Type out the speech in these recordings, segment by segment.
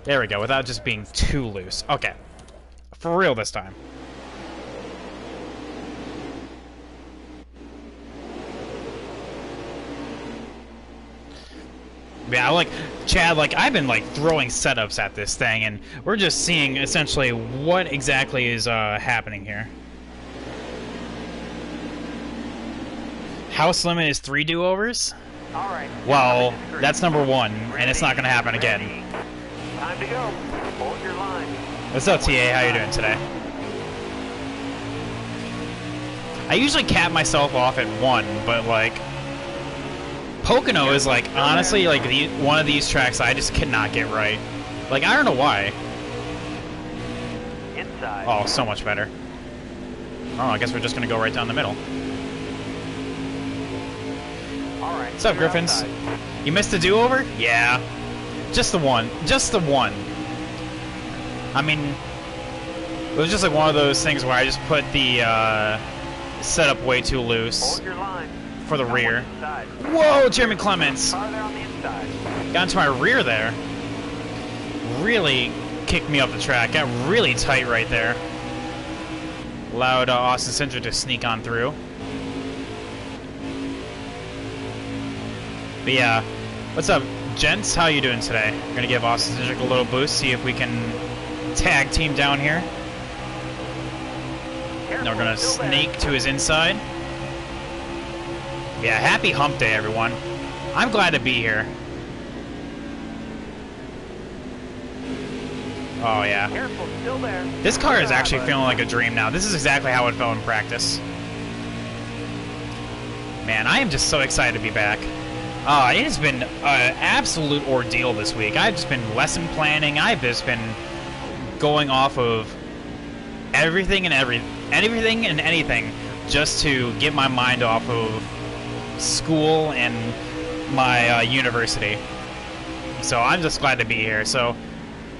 There we go, without just being too loose. Okay. For real this time. Yeah, like, Chad, like, I've been, like, throwing setups at this thing, and we're just seeing, essentially, what exactly is, happening here. House limit is 3 do-overs? Alright. Well, that's number 1, and it's not gonna happen again. Time to go. Hold your line. What's up, TA? How you doing today? I usually cap myself off at 1, but, like... Pocono is, like, honestly, like, one of these tracks I just cannot get right. Like, I don't know why. Inside. Oh, so much better. Oh, I guess we're just gonna go right down the middle. Alright. What's up, Griffins? You missed a do-over? Yeah. Just the one. Just the one. I mean, it was just like one of those things where I just put the setup way too loose. Hold your line. For the rear. Inside. Whoa, Jeremy Clements! Car there on the inside. Got into my rear there. Really kicked me off the track. Got really tight right there. Allowed Austin Cindric to sneak on through. But yeah, what's up, gents? How you doing today? We're gonna give Austin Cindric a little boost, see if we can tag team down here. Then we're gonna sneak to his inside. Yeah, happy hump day, everyone. I'm glad to be here. Oh, yeah. Careful, still there. This car is actually feeling like a dream now. This is exactly how it felt in practice. Man, I am just so excited to be back. It has been an absolute ordeal this week. I've just been lesson planning. I've just been going off of everything and anything just to get my mind off of school and my university. So I'm just glad to be here. So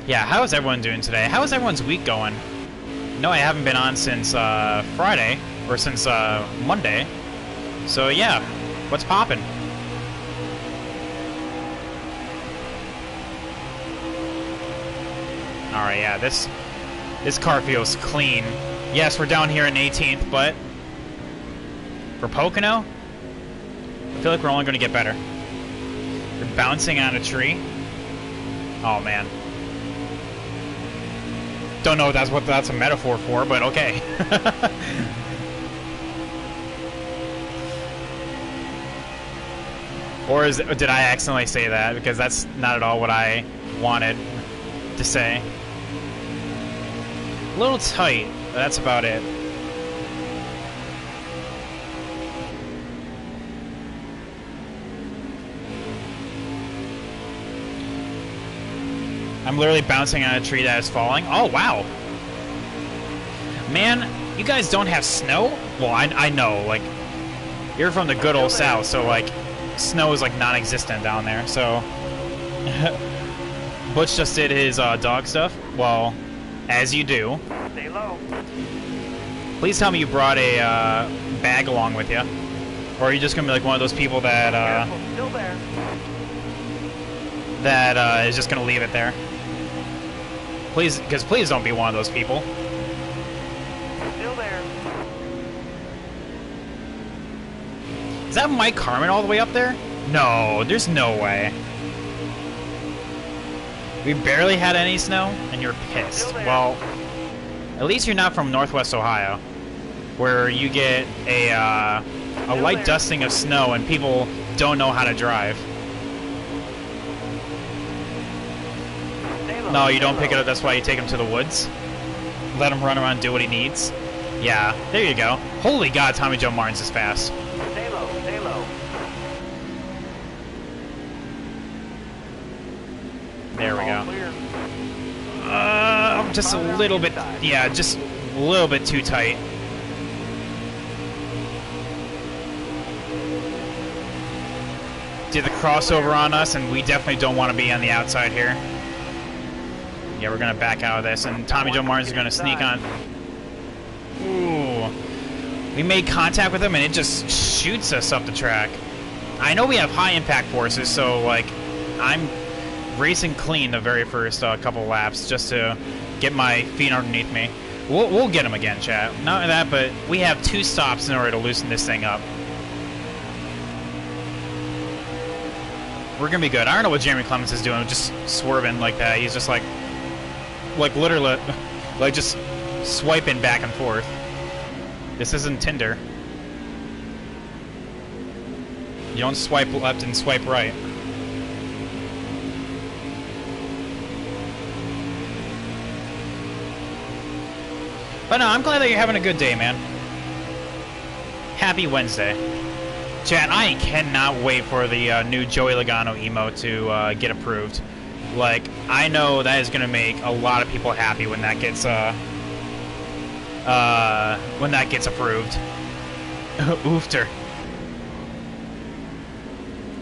yeah, how is everyone doing today? How is everyone's week going? No, I haven't been on since Friday, or since Monday. So yeah, what's poppin'? Alright, yeah, this car feels clean. Yes, we're down here in 18th, but for Pocono, I feel like we're only going to get better. We're bouncing on a tree. Oh, man. Don't know if what that's a metaphor for, but okay. Or did I accidentally say that? Because that's not at all what I wanted to say. A little tight, but that's about it. I'm literally bouncing on a tree that is falling. Oh, wow. Man, you guys don't have snow? Well, I know, like, you're from the good old South, so, like, snow is, like, non-existent down there, so... Butch just did his dog stuff. Well, as you do. Stay low. Please tell me you brought a bag along with you. Or are you just going to be, like, one of those people that, Careful, still there. that is just going to leave it there? Please, because please don't be one of those people. Still there. Is that Mike Carmen all the way up there? No, there's no way. We barely had any snow, and you're pissed. Well, at least you're not from Northwest Ohio, where you get a light dusting of snow and people don't know how to drive. No, you don't pick it up, that's why you take him to the woods. Let him run around and do what he needs. Yeah, there you go. Holy God, Tommy Joe Martins is fast. Stay low, stay low. There we All go. clear. Just a little bit, yeah, just a little bit too tight. Did the crossover on us, and we definitely don't want to be on the outside here. Yeah, we're going to back out of this, and Tommy Joe Martins is going to sneak on. Ooh. We made contact with him, and it just shoots us up the track. I know we have high impact forces, so, like, I'm racing clean the very first couple laps just to get my feet underneath me. We'll get him again, chat. Not only that, but we have 2 stops in order to loosen this thing up. We're gonna be good. I don't know what Jeremy Clements is doing, just swerving like that. He's just like literally, like just swiping back and forth. This isn't Tinder. You don't swipe left and swipe right. But no, I'm glad that you're having a good day, man. Happy Wednesday. Chat, I cannot wait for the new Joey Logano emote to get approved. Like, I know that is going to make a lot of people happy when that gets approved. Oofter.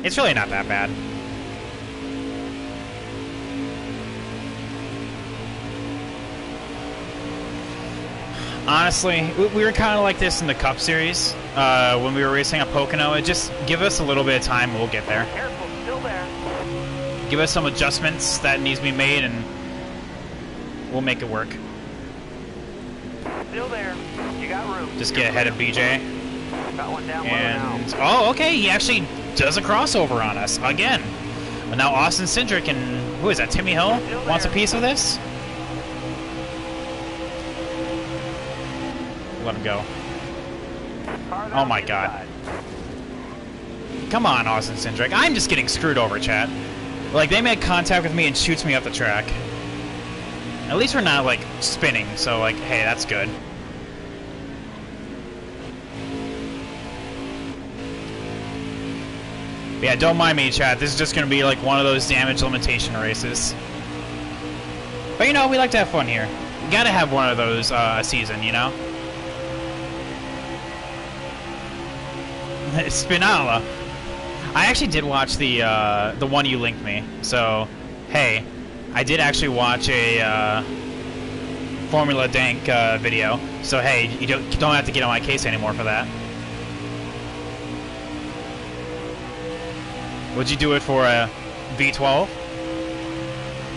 It's really not that bad. Honestly, we were kind of like this in the Cup Series when we were racing at Pocono. Just give us a little bit of time and we'll get there. Careful, still there. Give us some adjustments that needs to be made and we'll make it work. Still there. You got room. Just get ahead of BJ. Got one down, And, oh, okay, he actually does a crossover on us again. But now Austin Cindric and, who is that, Timmy Hill wants a piece of this? Let him go. Oh my god. Come on, Austin Cindric. I'm just getting screwed over, chat. Like, they make contact with me and shoots me up the track. At least we're not, like, spinning, so, like, hey, that's good. But yeah, don't mind me, chat. This is just gonna be, like, one of those damage limitation races. But, you know, we like to have fun here. You gotta have one of those a season, you know? Spinala. I actually did watch the one you linked me. So, hey, I did actually watch a Formula Dank video. So hey, you don't have to get on my case anymore for that. Would you do it for a V12?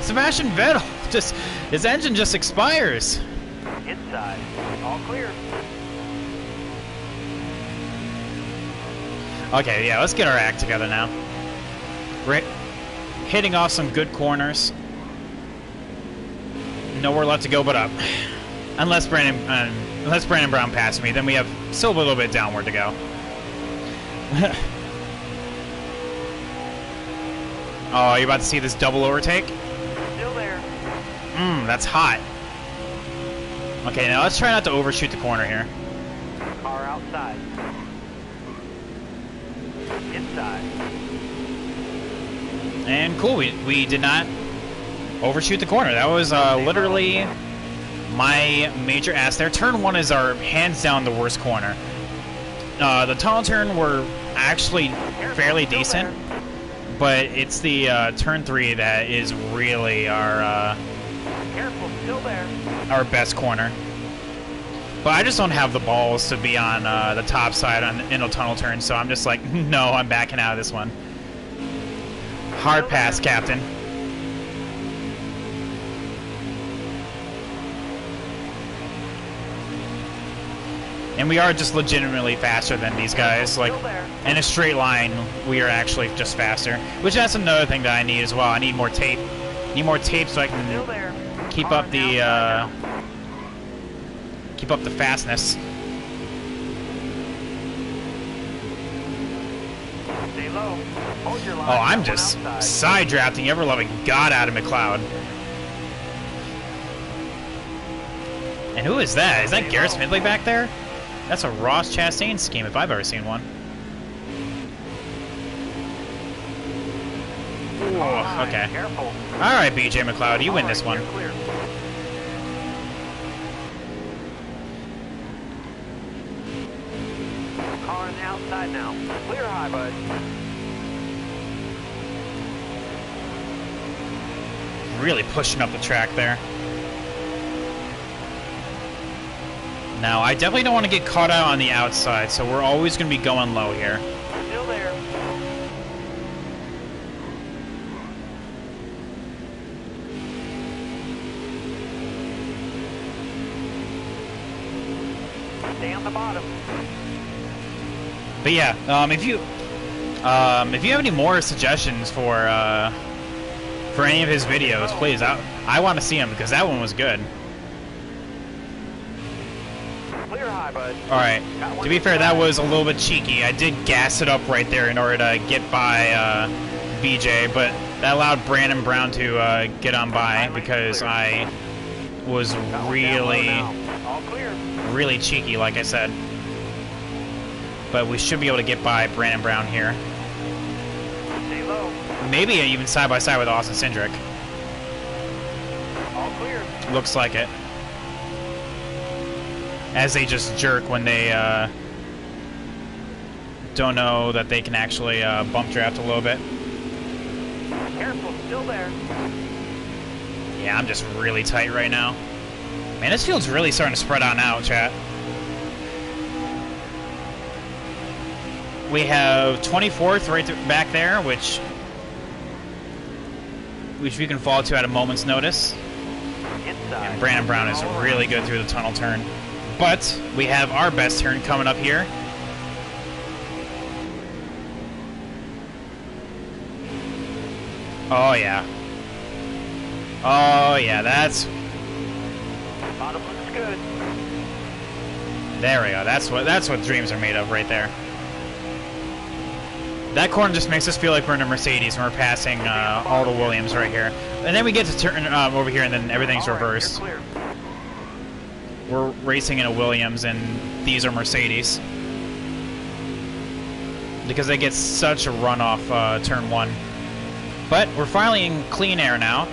Sebastian Vettel, just his engine just expires. Inside, all clear. Okay, yeah, let's get our act together now. We're hitting off some good corners. Nowhere left to go but up. Unless Brandon Brown passes me, then we have still a little bit downward to go. Oh, you about to see this double overtake? Still there. That's hot. Okay, now let's try not to overshoot the corner here. Car outside. Inside. And cool, we did not overshoot the corner. That was literally my major ass there. Turn 1 is our hands down the worst corner. The tunnel turn were actually fairly decent, but it's the turn 3 that is really our Careful, still there. our best corner. But I just don't have the balls to be on the top side in a tunnel turn, so I'm just like, no, I'm backing out of this one. Hard pass, Captain. And we are just legitimately faster than these guys. Like, in a straight line, we are actually just faster. Which that's another thing that I need as well. I need more tape. Need more tape so I can keep up the fastness. Stay low. Hold your line. Oh, I'm just side drafting ever-loving God out of McLeod. And who is that? Is that Garrett Smidley back there? That's a Ross Chastain scheme if I've ever seen one. Ooh, okay. Alright, BJ McLeod, you win this one. Car on the outside now. Clear high, bud. Really pushing up the track there. Now, I definitely don't want to get caught out on the outside, so we're always going to be going low here. Still there. Stay on the bottom. But yeah, if you have any more suggestions for any of his videos, please, I want to see them because that one was good. Clear high, bud. All right. To be fair, that was a little bit cheeky. I did gas it up right there in order to get by BJ, but that allowed Brandon Brown to get on by because I was really cheeky, like I said. But we should be able to get by Brandon Brown here. Stay low. Maybe even side by side with Austin Cindric. All clear. Looks like it. As they just jerk when they don't know that they can actually bump draft a little bit. Careful, still there. Yeah, I'm just really tight right now. Man, this field's really starting to spread on out, chat. We have 24th right back there, which we can fall to at a moment's notice. Inside. And Brandon Brown is really good through the tunnel turn. But we have our best turn coming up here. Oh yeah. Oh yeah, that's... Bottom looks good. There we go. That's what dreams are made of right there. That corner just makes us feel like we're in a Mercedes and we're passing all the Williams right here. And then we get to turn over here and then everything's reversed. You're clear. We're racing in a Williams and these are Mercedes. Because they get such a run off turn 1. But we're finally in clean air now.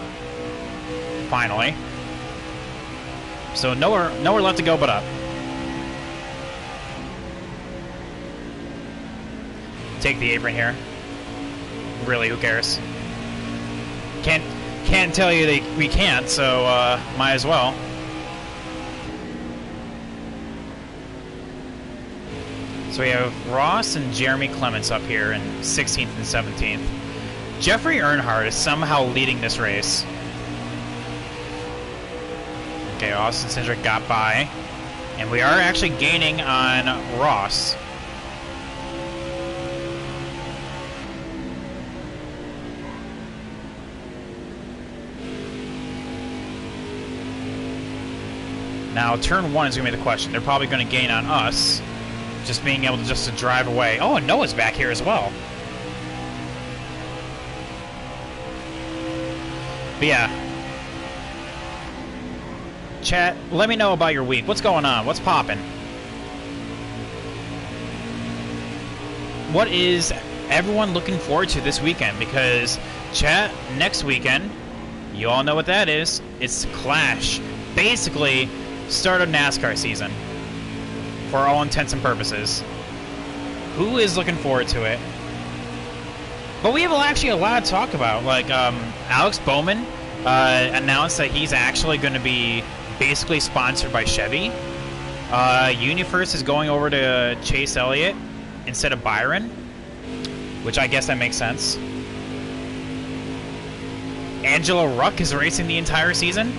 Finally. So nowhere left to go but up. Take the apron here. Really, who cares? Can't tell you that we can't, so might as well. So we have Ross and Jeremy Clements up here in 16th and 17th. Jeffrey Earnhardt is somehow leading this race. Okay, Austin Cindric got by. And we are actually gaining on Ross. Now, turn 1 is going to be the question. They're probably going to gain on us. Just being able to drive away. Oh, and Noah's back here as well. But yeah. Chat, let me know about your week. What's going on? What's popping? What is everyone looking forward to this weekend? Because, chat, next weekend, you all know what that is. It's Clash. Basically, start of NASCAR season. For all intents and purposes. Who is looking forward to it? But we have actually a lot to talk about. Like, Alex Bowman announced that he's actually going to be basically sponsored by Chevy. UniFirst is going over to Chase Elliott instead of Byron, which I guess that makes sense. Angela Ruck is racing the entire season.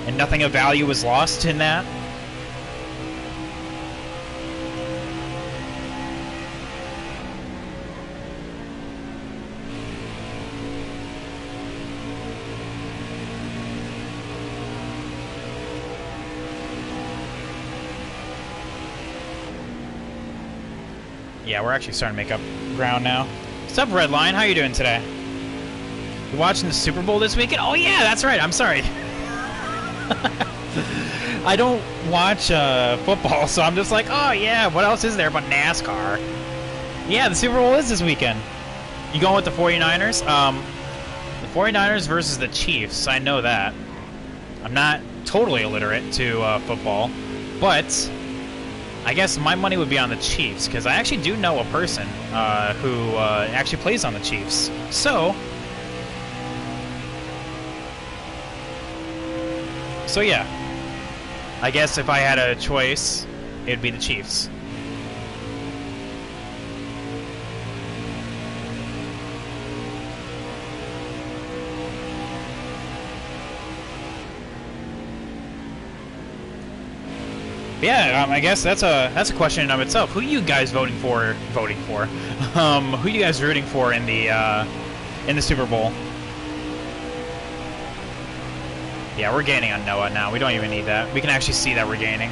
And nothing of value was lost in that. Yeah, we're actually starting to make up ground now. What's up, Redline? How you doing today? You watching the Super Bowl this weekend? Oh yeah, that's right. I'm sorry. I don't watch football, so I'm just like, oh yeah, what else is there but NASCAR? Yeah, the Super Bowl is this weekend. You going with the 49ers? The 49ers versus the Chiefs, I know that. I'm not totally illiterate to football, but I guess my money would be on the Chiefs, because I actually do know a person who actually plays on the Chiefs. So yeah, I guess if I had a choice, it'd be the Chiefs. Yeah, I guess that's a question in of itself. Who are you guys voting for? Who are you guys rooting for in the Super Bowl? Yeah, we're gaining on Noah now. We don't even need that. We can actually see that we're gaining.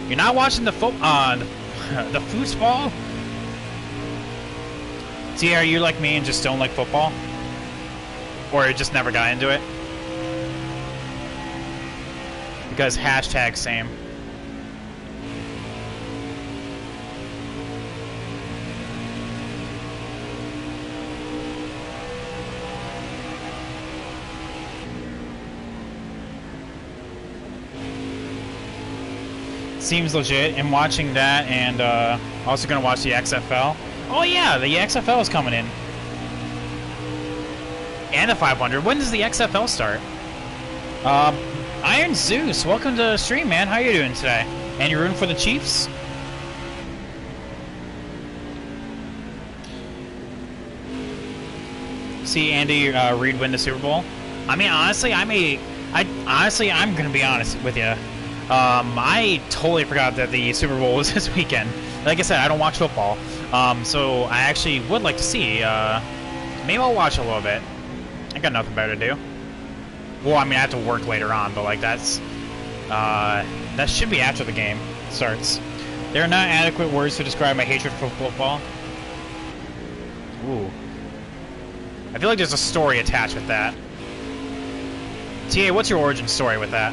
You're not watching the the foosball? See, are you like me and just don't like football? Or you just never got into it? Because hashtag same. Seems legit. I'm watching that, and also gonna watch the XFL. Oh yeah, the XFL is coming in, and the 500. When does the XFL start? Iron Zeus, welcome to the stream, man. How you doing today? And you're rooting for the Chiefs? See Andy Reid win the Super Bowl. I mean, honestly, I'm gonna be honest with you. I totally forgot that the Super Bowl was this weekend. Like I said, I don't watch football, so I actually would like to see. Maybe I'll watch a little bit. I got nothing better to do. Well, I mean, I have to work later on, but like that should be after the game starts. There are not adequate words to describe my hatred for football. Ooh. I feel like there's a story attached with that. TA, what's your origin story with that?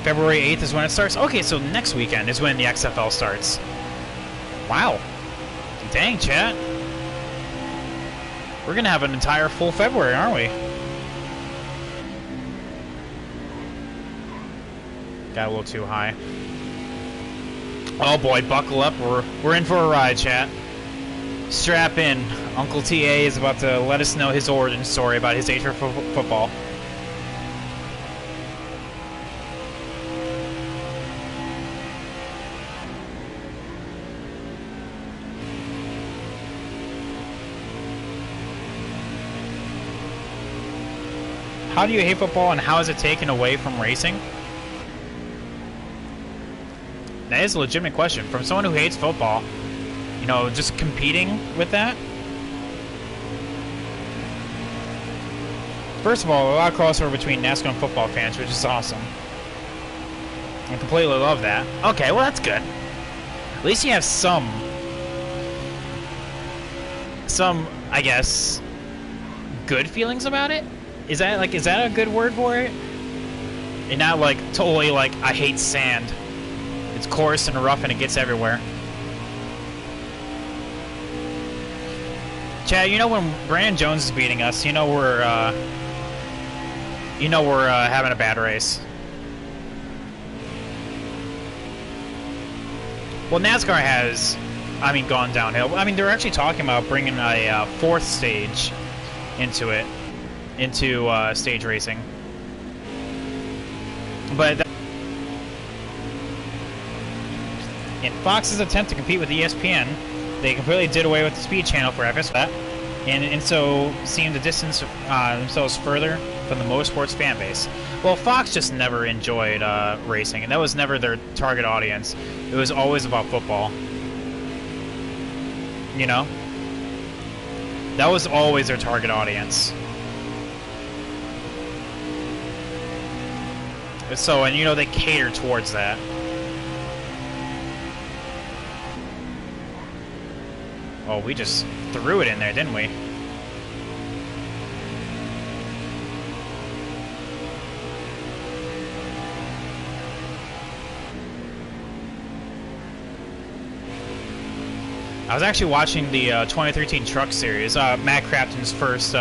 February 8th is when it starts? Okay, so next weekend is when the XFL starts. Wow. Dang, chat. We're gonna have an entire full February, aren't we? Got a little too high. Oh boy, buckle up. We're in for a ride, chat. Strap in. Uncle TA is about to let us know his origin story about his hatred for football. How do you hate football, and how is it taken away from racing? That is a legitimate question. From someone who hates football, you know, just competing with that. First of all, a lot of crossover between NASCAR and football fans, which is awesome. I completely love that. Okay, well that's good. At least you have some, I guess, good feelings about it. Is that a good word for it? And not like totally like I hate sand. It's coarse and rough and it gets everywhere. Chad, you know when Brandon Jones is beating us, you know we're having a bad race. Well, NASCAR has, I mean, gone downhill. I mean, they're actually talking about bringing a fourth stage into it. Into stage racing, but in Fox's attempt to compete with ESPN, they completely did away with the speed channel for FS1, and so seemed to distance themselves further from the motorsports fan base. Well, Fox just never enjoyed racing, and that was never their target audience. It was always about football. You know, that was always their target audience. So, and you know, they cater towards that. Oh, we just threw it in there, didn't we? I was actually watching the 2013 Truck Series, Matt Crafton's first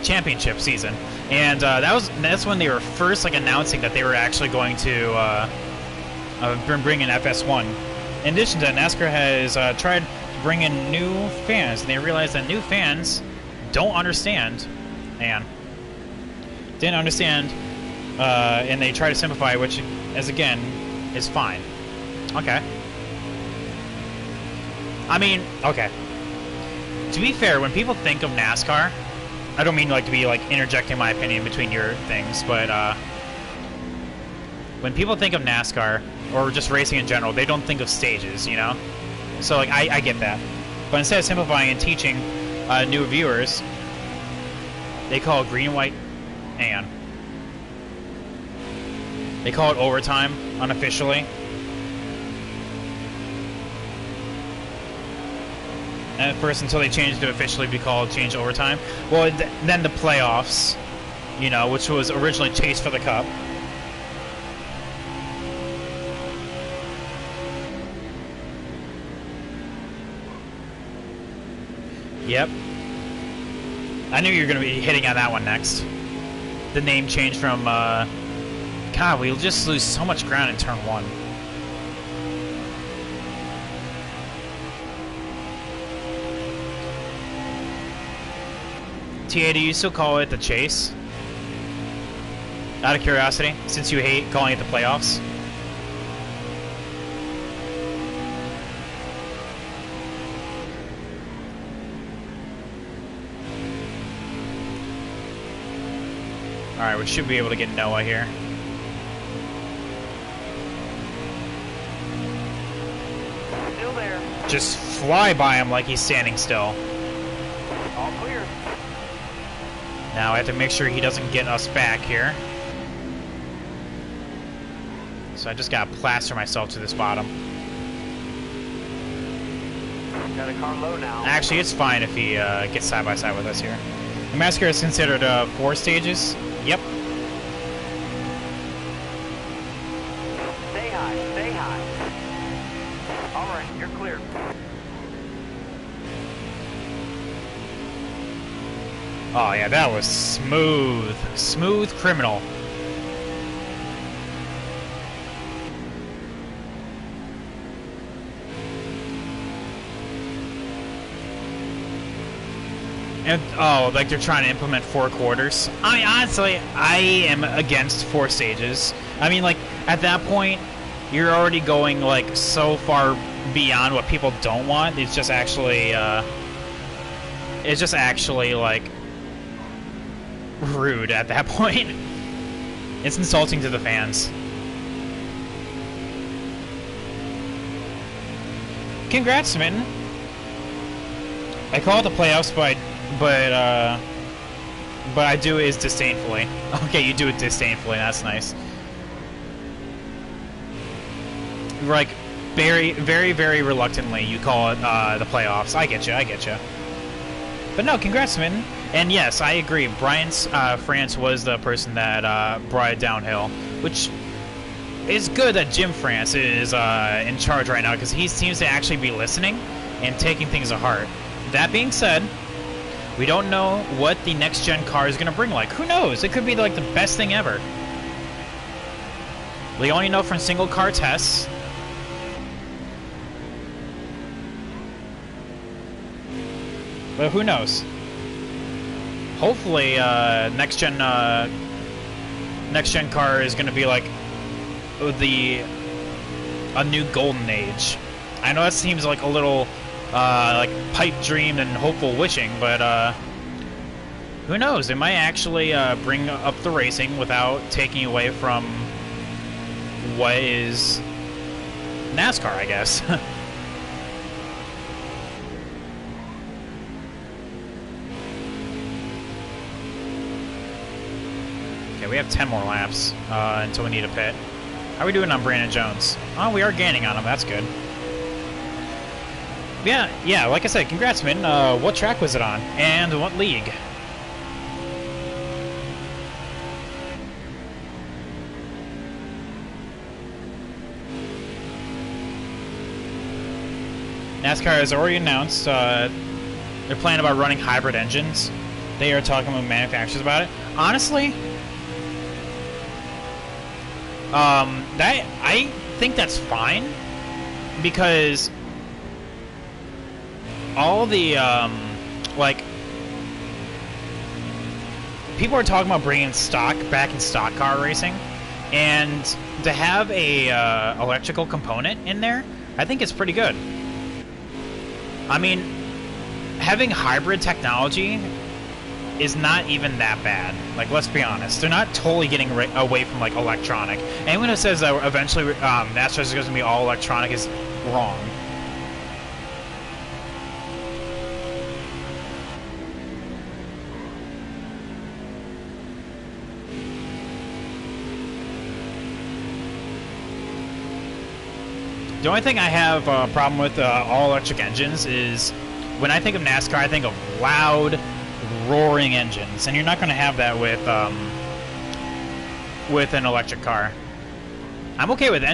championship season. And that's when they were first like announcing that they were actually going to bring in FS1. In addition to that, NASCAR has tried to bring in new fans, and they realized that new fans don't understand, didn't understand, and they try to simplify, which, as again, is fine. Okay. I mean, okay. To be fair, when people think of NASCAR, I don't mean like to be like interjecting my opinion between your things, but when people think of NASCAR or just racing in general, they don't think of stages, you know? So like I get that. But instead of simplifying and teaching new viewers, they call it green, white, hang on. They call it overtime unofficially. And at first, until they changed to officially be called change overtime. Well, then the playoffs, you know, which was originally Chase for the Cup. Yep. I knew you were going to be hitting on that one next. The name change from, God, we'll just lose so much ground in turn 1. TA, do you still call it the chase? Out of curiosity, since you hate calling it the playoffs? Alright, we should be able to get Noah here. Still there. Just fly by him like he's standing still. All clear. Now I have to make sure he doesn't get us back here. So I just gotta plaster myself to this bottom. Got a car low now. Actually, it's fine if he gets side by side with us here. The Massacre is considered 4 stages. Yep. Stay high, stay high. All right, you're clear. Oh yeah, that was smooth. Smooth criminal. And, oh, like they're trying to implement 4 quarters. I mean, honestly, I am against 4 stages. I mean, like, at that point, you're already going, like, so far beyond what people don't want. It's just actually, like, rude at that point. It's insulting to the fans. Congrats, Smitten. I call it the playoffs, but I do it disdainfully. Okay, you do it disdainfully. That's nice. Like, very, very, very reluctantly, you call it the playoffs. I get you. I get you. But no, congrats, Smitten. And yes, I agree. Brian France was the person that brought it downhill, which is good that Jim France is in charge right now because he seems to actually be listening and taking things to heart. That being said, we don't know what the next-gen car is going to bring. Like, who knows? It could be like the best thing ever. We only know from single car tests. But who knows? Hopefully, next-gen car is going to be like a new golden age. I know that seems like a little like pipe dream and hopeful wishing, but who knows? It might actually bring up the racing without taking away from what is NASCAR, I guess. Okay, we have 10 more laps until we need a pit. How are we doing on Brandon Jones? Oh, we are gaining on him. That's good. Yeah, like I said, congrats, man. What track was it on? And what league? NASCAR has already announced they're planning about running hybrid engines. They are talking with manufacturers about it. Honestly, I think that's fine because all the like people are talking about bringing stock back in stock car racing, and to have a electrical component in there, I think it's pretty good. I mean, having hybrid technology is not even that bad. Like, let's be honest. They're not totally getting away from, like, electronic. Anyone who says that eventually NASCAR is going to be all electronic is wrong. The only thing I have a problem with all-electric engines is when I think of NASCAR, I think of loud, roaring engines, and you're not going to have that with an electric car. I'm okay with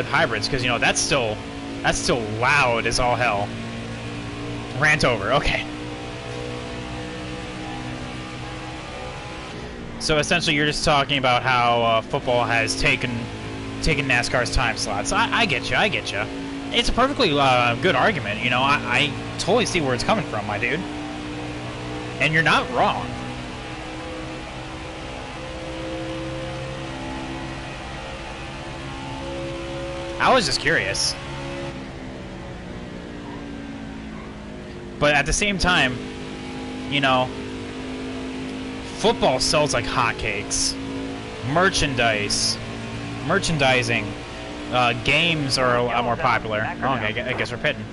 hybrids because, you know, that's still loud as all hell. Rant over. Okay. So essentially, you're just talking about how football has taken NASCAR's time slots. I get you. I get you. It's a perfectly good argument. You know, I totally see where it's coming from, my dude. And you're not wrong. I was just curious. But at the same time, you know, football sells like hotcakes. Merchandising, games are a lot more popular. Oh, okay, I guess we're pitting.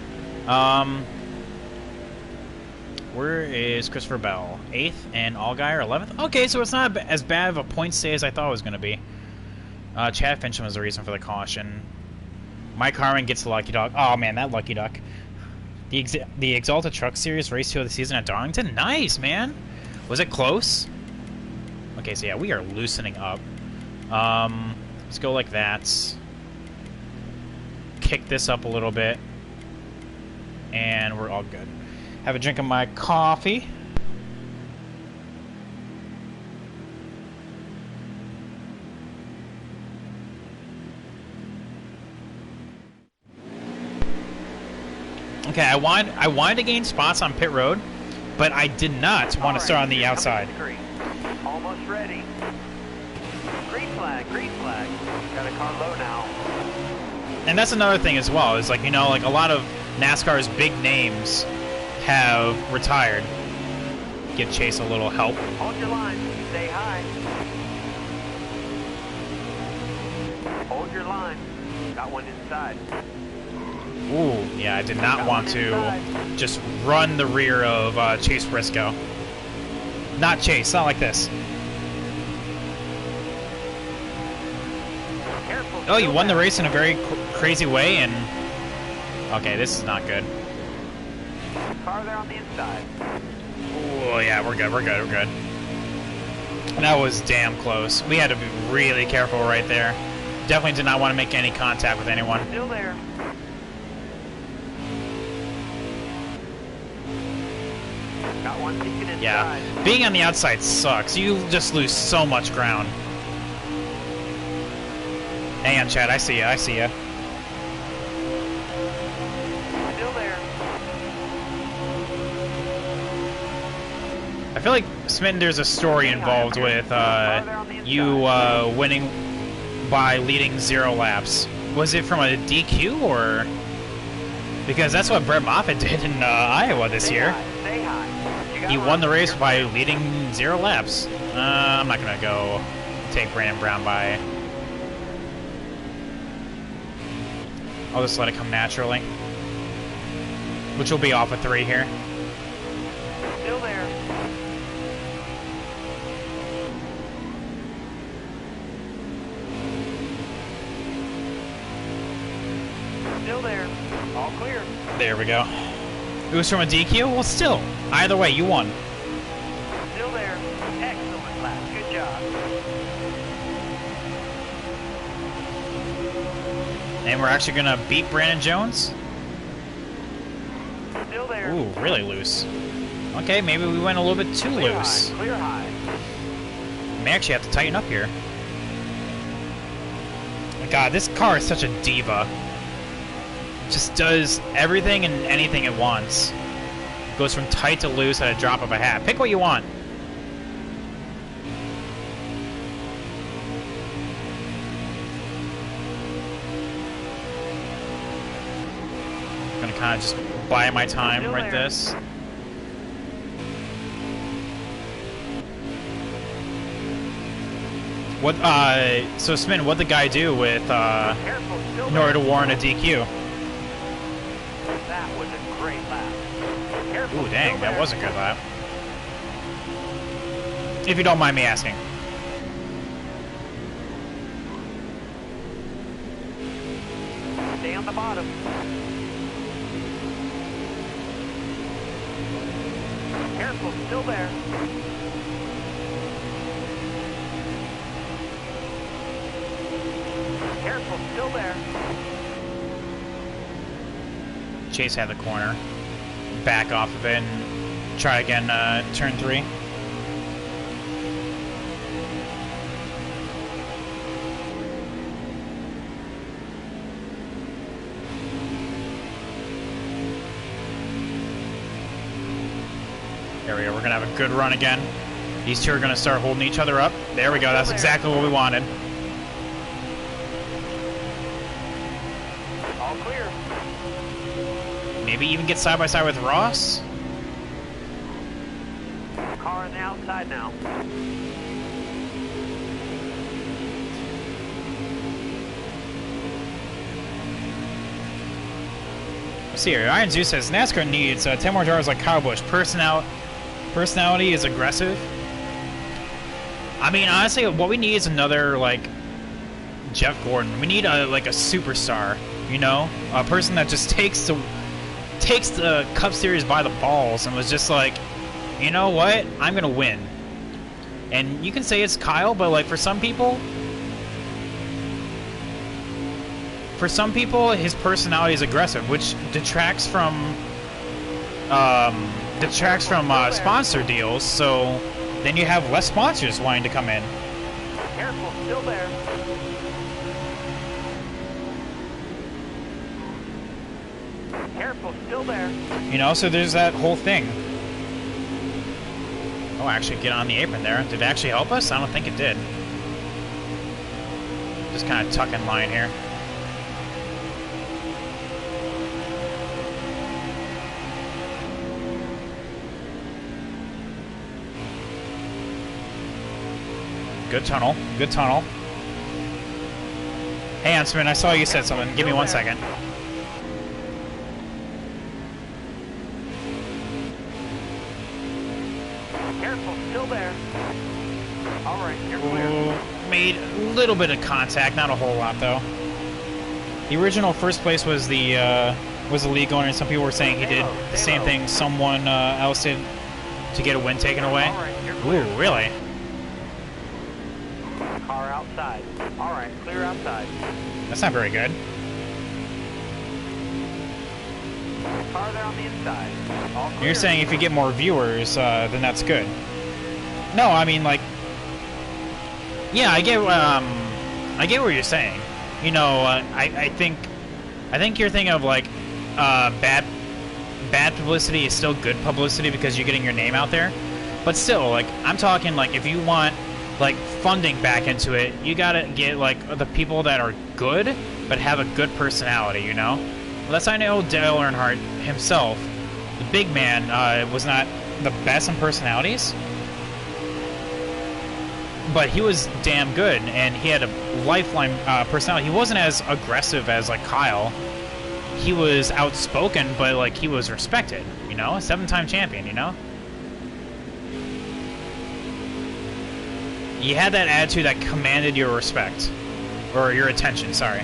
Where is Christopher Bell? 8th and Allgaier 11th? Okay, so it's not as bad of a point stay as I thought it was going to be. Chad Fincham was the reason for the caution. Mike Harmon gets the lucky duck. Oh man, that lucky duck. The Exalted Truck Series Race 2 of the season at Darlington? Nice, man! Was it close? Okay, so yeah, we are loosening up. Let's go like that. Kick this up a little bit. And we're all good. Have a drink of my coffee. Okay, I wanted to gain spots on pit road, but I did not want to start on the outside. Almost ready. Green flag, green flag. Got a car low now. And that's another thing as well, is like, you know, like a lot of NASCAR's big names have retired. Give Chase a little help. Hold your line, stay high. Hold your line. Got one inside. Ooh, yeah, I did not want to just run the rear of Chase Briscoe. Not Chase, not like this. Oh, you won the race in a very crazy way, and... Okay, this is not good. Car there on the inside. Oh, yeah, we're good, we're good, we're good. That was damn close. We had to be really careful right there. Definitely did not want to make any contact with anyone. Still there. Got one peeking inside. Yeah, being on the outside sucks. You just lose so much ground. Hang on, Chad. I see ya. I see ya. Still there. I feel like, Smitten, there's a story involved with you winning by leading 0 laps. Was it from a DQ, or... Because that's what Brett Moffitt did in Iowa this year. Stay high. He won the race by leading 0 laps. I'm not going to go take Brandon Brown by... I'll just let it come naturally. Which will be off of 3 here. Still there. Still there. All clear. There we go. It was from a DQ? Well, still. Either way, you won. Still there. Excellent lap. Good job. And we're actually going to beat Brandon Jones? Still there. Ooh, really loose. Okay, maybe we went a little bit too Clear loose. high. Clear high. May actually have to tighten up here. God, this car is such a diva. Just does everything and anything at once. Goes from tight to loose at a drop of a hat. Pick what you want. Gonna kind of just buy my time right this. What, so Spin, what'd the guy do with, in order to warrant a DQ? That was a great lap. Careful, Ooh, dang, that was a good lap. If you don't mind me asking. Stay on the bottom. Careful, still there. Careful, still there. Chase had the corner. Back off of it and try again, turn 3. There we go, we're gonna have a good run again. These two are gonna start holding each other up. There we go, that's exactly what we wanted. All clear. Maybe even get side by side with Ross? Car on the outside now. Let's see here, Iron Zeus says NASCAR needs 10 more drivers like Kyle Busch. Personality is aggressive. I mean, honestly, what we need is another, like, Jeff Gordon. We need a superstar, you know, a person that just takes the Cup Series by the balls and was just like, you know what, I'm gonna win. And you can say it's Kyle, but like for some people, his personality is aggressive, which detracts from sponsor deals. So then you have less sponsors wanting to come in. Careful, still there. Careful, still there. You know, so there's that whole thing. Oh, actually, get on the apron there. Did it actually help us? I don't think it did. Just kind of tuck in line here. Good tunnel. Good tunnel. Hey, Ansman, I saw you said something. Give me 1 second. Careful, still there. All right, you're clear. Made a little bit of contact, not a whole lot though. The original first place was the league owner, and some people were saying he did the same thing someone else did to get a win taken away. All right, you're clear. Ooh, really? Car outside. All right, clear outside. That's not very good. Car there on the inside. All clear. You're saying if you get more viewers, then that's good. No, I mean, like, yeah, I get what you're saying. You know, I think you're thinking of like bad publicity is still good publicity because you're getting your name out there. But still, like, I'm talking like if you want like funding back into it, you gotta get like the people that are good but have a good personality. You know, unless I know Dale Earnhardt himself, the big man was not the best in personalities. But he was damn good, and he had a lifeline personality. He wasn't as aggressive as, like, Kyle. He was outspoken, but, like, he was respected, you know? A 7-time champion, you know? He had that attitude that commanded your respect. Or your attention, sorry.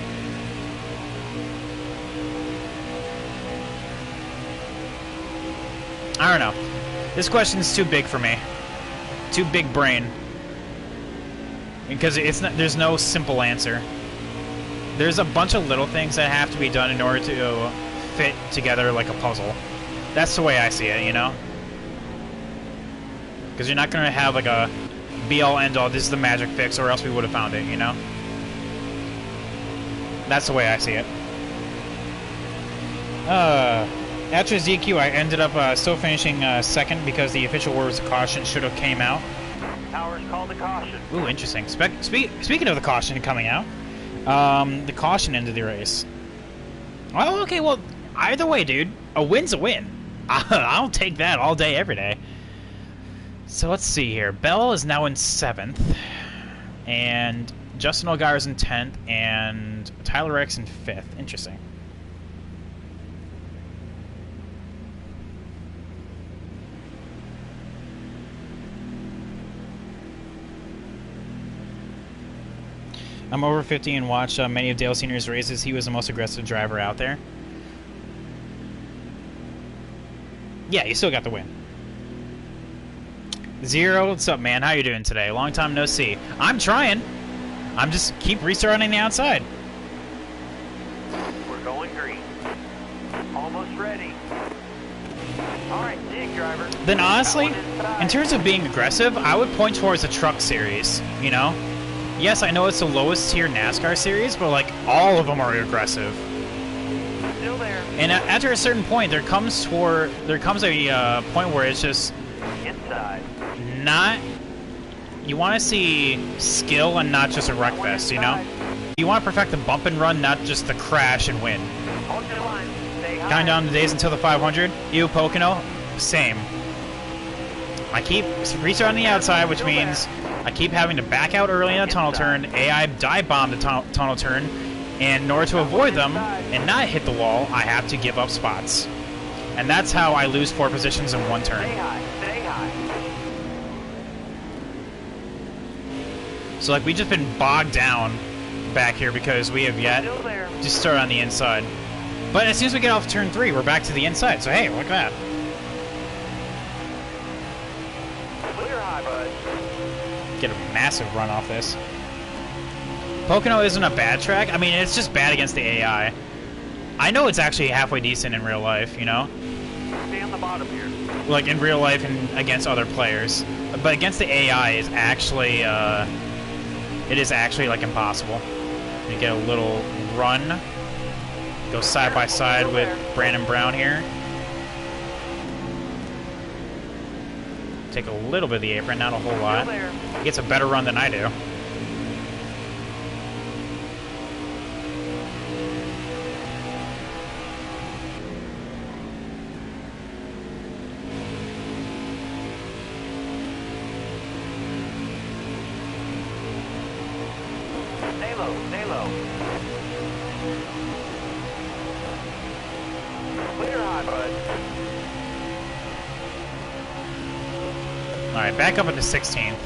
I don't know. This question's too big for me. Too big brain. Because it's not, there's no simple answer. There's a bunch of little things that have to be done in order to fit together like a puzzle. That's the way I see it, you know? Because you're not going to have like a be-all, end-all, this is the magic fix, or else we would have found it, you know? That's the way I see it. After DQ, I ended up still finishing second because the official words of caution should have came out. Powers called the caution. Ooh, interesting. Speaking of the caution coming out, the caution ended the race. Oh, okay, well, Either way, dude, a win's a win. I'll take that all day, every day. So let's see here. Bell is now in 7th, and Justin Allgaier is in 10th, and Tyler X in 5th. Interesting. I'm over 50 and watched many of Dale Sr.'s races. He was the most aggressive driver out there. Yeah, you still got the win. Zero, what's up, man? How you doing today? Long time no see. I'm trying. I'm just keep restarting the outside. We're going green. Almost ready. All right, dig, driver. Then honestly, in terms of being aggressive, I would point towards the truck series, you know? Yes, I know it's the lowest tier NASCAR series, but like all of them are aggressive. Still there. And after a certain point, there comes a point where it's just Inside. not. You want to see skill and not just a wreck fest, you know? You want to perfect the bump and run, not just the crash and win. Hold your line. Stay high. Counting down the days until the 500. You, Pocono, same. I keep restarting the outside, which means I keep having to back out early in a tunnel turn, AI dive bomb the tunnel turn, and in order to avoid them and not hit the wall, I have to give up spots. And that's how I lose 4 positions in one turn. Stay high. Stay high. So like we just been bogged down back here because we have yet Still there. to start on the inside. But as soon as we get off turn 3, we're back to the inside. So hey, look at that. Clear high, bud. Get a massive run off this. Pocono isn't a bad track. I mean, it's just bad against the AI. I know it's actually halfway decent in real life, you know? Stay on the bottom here. Like in real life and against other players. But against the AI is actually, it is actually like impossible. You get a little run. Go side by side with Brandon Brown here. Take a little bit of the apron, not a whole lot. Still there. He gets a better run than I do. Stay low. Stay low. Clear high, bud. Alright, back up into 16th.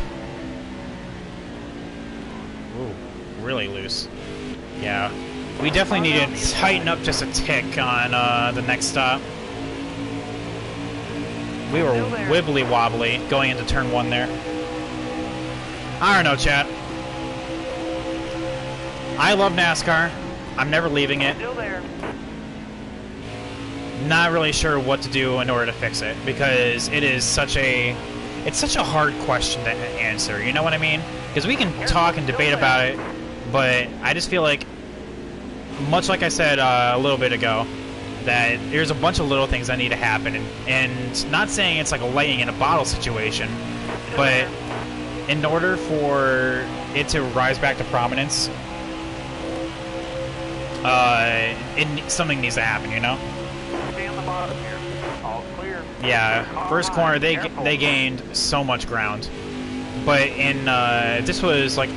Ooh, really loose. Yeah. We definitely need to tighten up just a tick on the next stop. We were wibbly wobbly going into turn 1 there. I don't know, chat. I love NASCAR. I'm never leaving it. Still there. Not really sure what to do in order to fix it because it is such a hard question to answer, you know what I mean? Because we can talk and debate about it, but I just feel like, much like I said a little bit ago, that there's a bunch of little things that need to happen, and not saying it's like a lightning in a bottle situation, but in order for it to rise back to prominence, something needs to happen, you know? Stay on the bottom here. All clear. Yeah, first corner they gained so much ground, but in this was like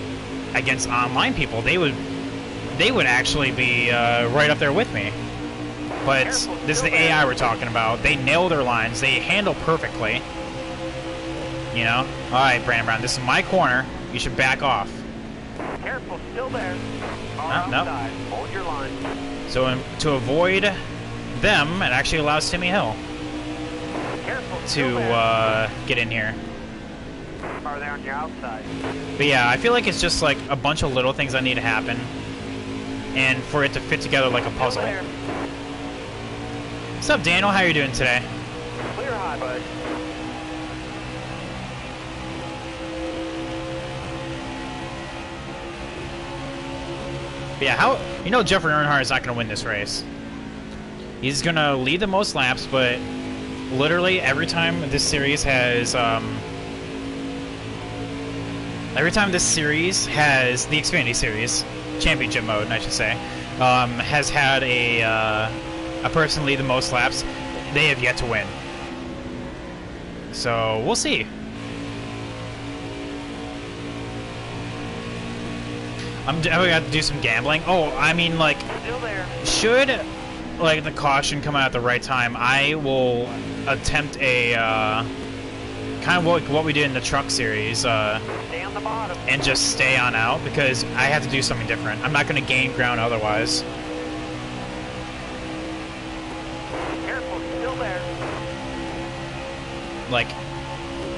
against online people, they would actually be right up there with me. But this is the AI we're talking about. They nail their lines. They handle perfectly. You know. All right, Brandon Brown. This is my corner. You should back off. Careful, still there. No. Hold your line. So to avoid them, it actually allows Timmy Hill Careful, to get in here. Are they on your outside? But yeah, I feel like it's just like a bunch of little things that need to happen, and for it to fit together like a puzzle. Still there. What's up, Daniel? How you doing today? Clear high, bud. But yeah, Jeffrey Earnhardt is not going to win this race. He's going to lead the most laps, but literally every time this series has the Xfinity Series Championship Mode, I should say, has had a a person lead the most laps, they have yet to win. So we'll see. I'm gonna have to do some gambling. Oh, I mean, like, Still there. should like the caution come out at the right time, I will attempt a kind of what we did in the truck series, Stay on the bottom. and just stay on out, because I have to do something different. I'm not going to gain ground otherwise. Careful, still there. Like,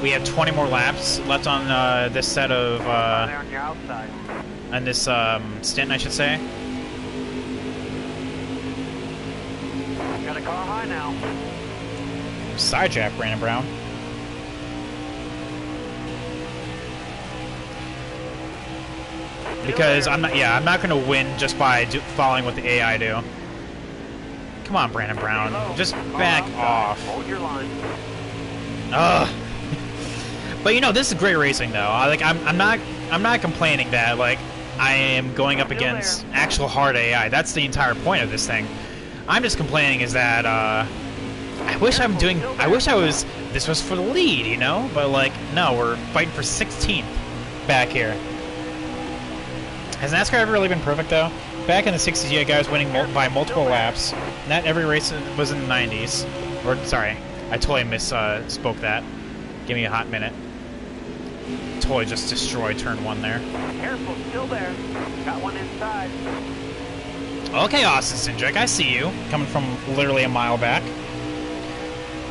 we have 20 more laps left on this set of There on your outside. on this stint, I should say. Got a car high now. Sidetrack Brandon Brown. Because I'm not going to win just by following what the AI do. Come on, Brandon Brown, just back off. Hold your line. Ugh. But you know, this is great racing, though. I'm not complaining that like I am going up against actual hard AI. That's the entire point of this thing. I'm just complaining is that I wish this was for the lead, you know? But like, no, we're fighting for 16th back here. Has NASCAR ever really been perfect, though? Back in the 60s, you had guys winning by multiple laps. Not every race was in the 90s. Or, sorry, I totally misspoke that. Give me a hot minute. Totally just destroyed turn 1 there. Careful, still there. Got one inside. Okay, Austin Cindric, I see you. Coming from literally a mile back.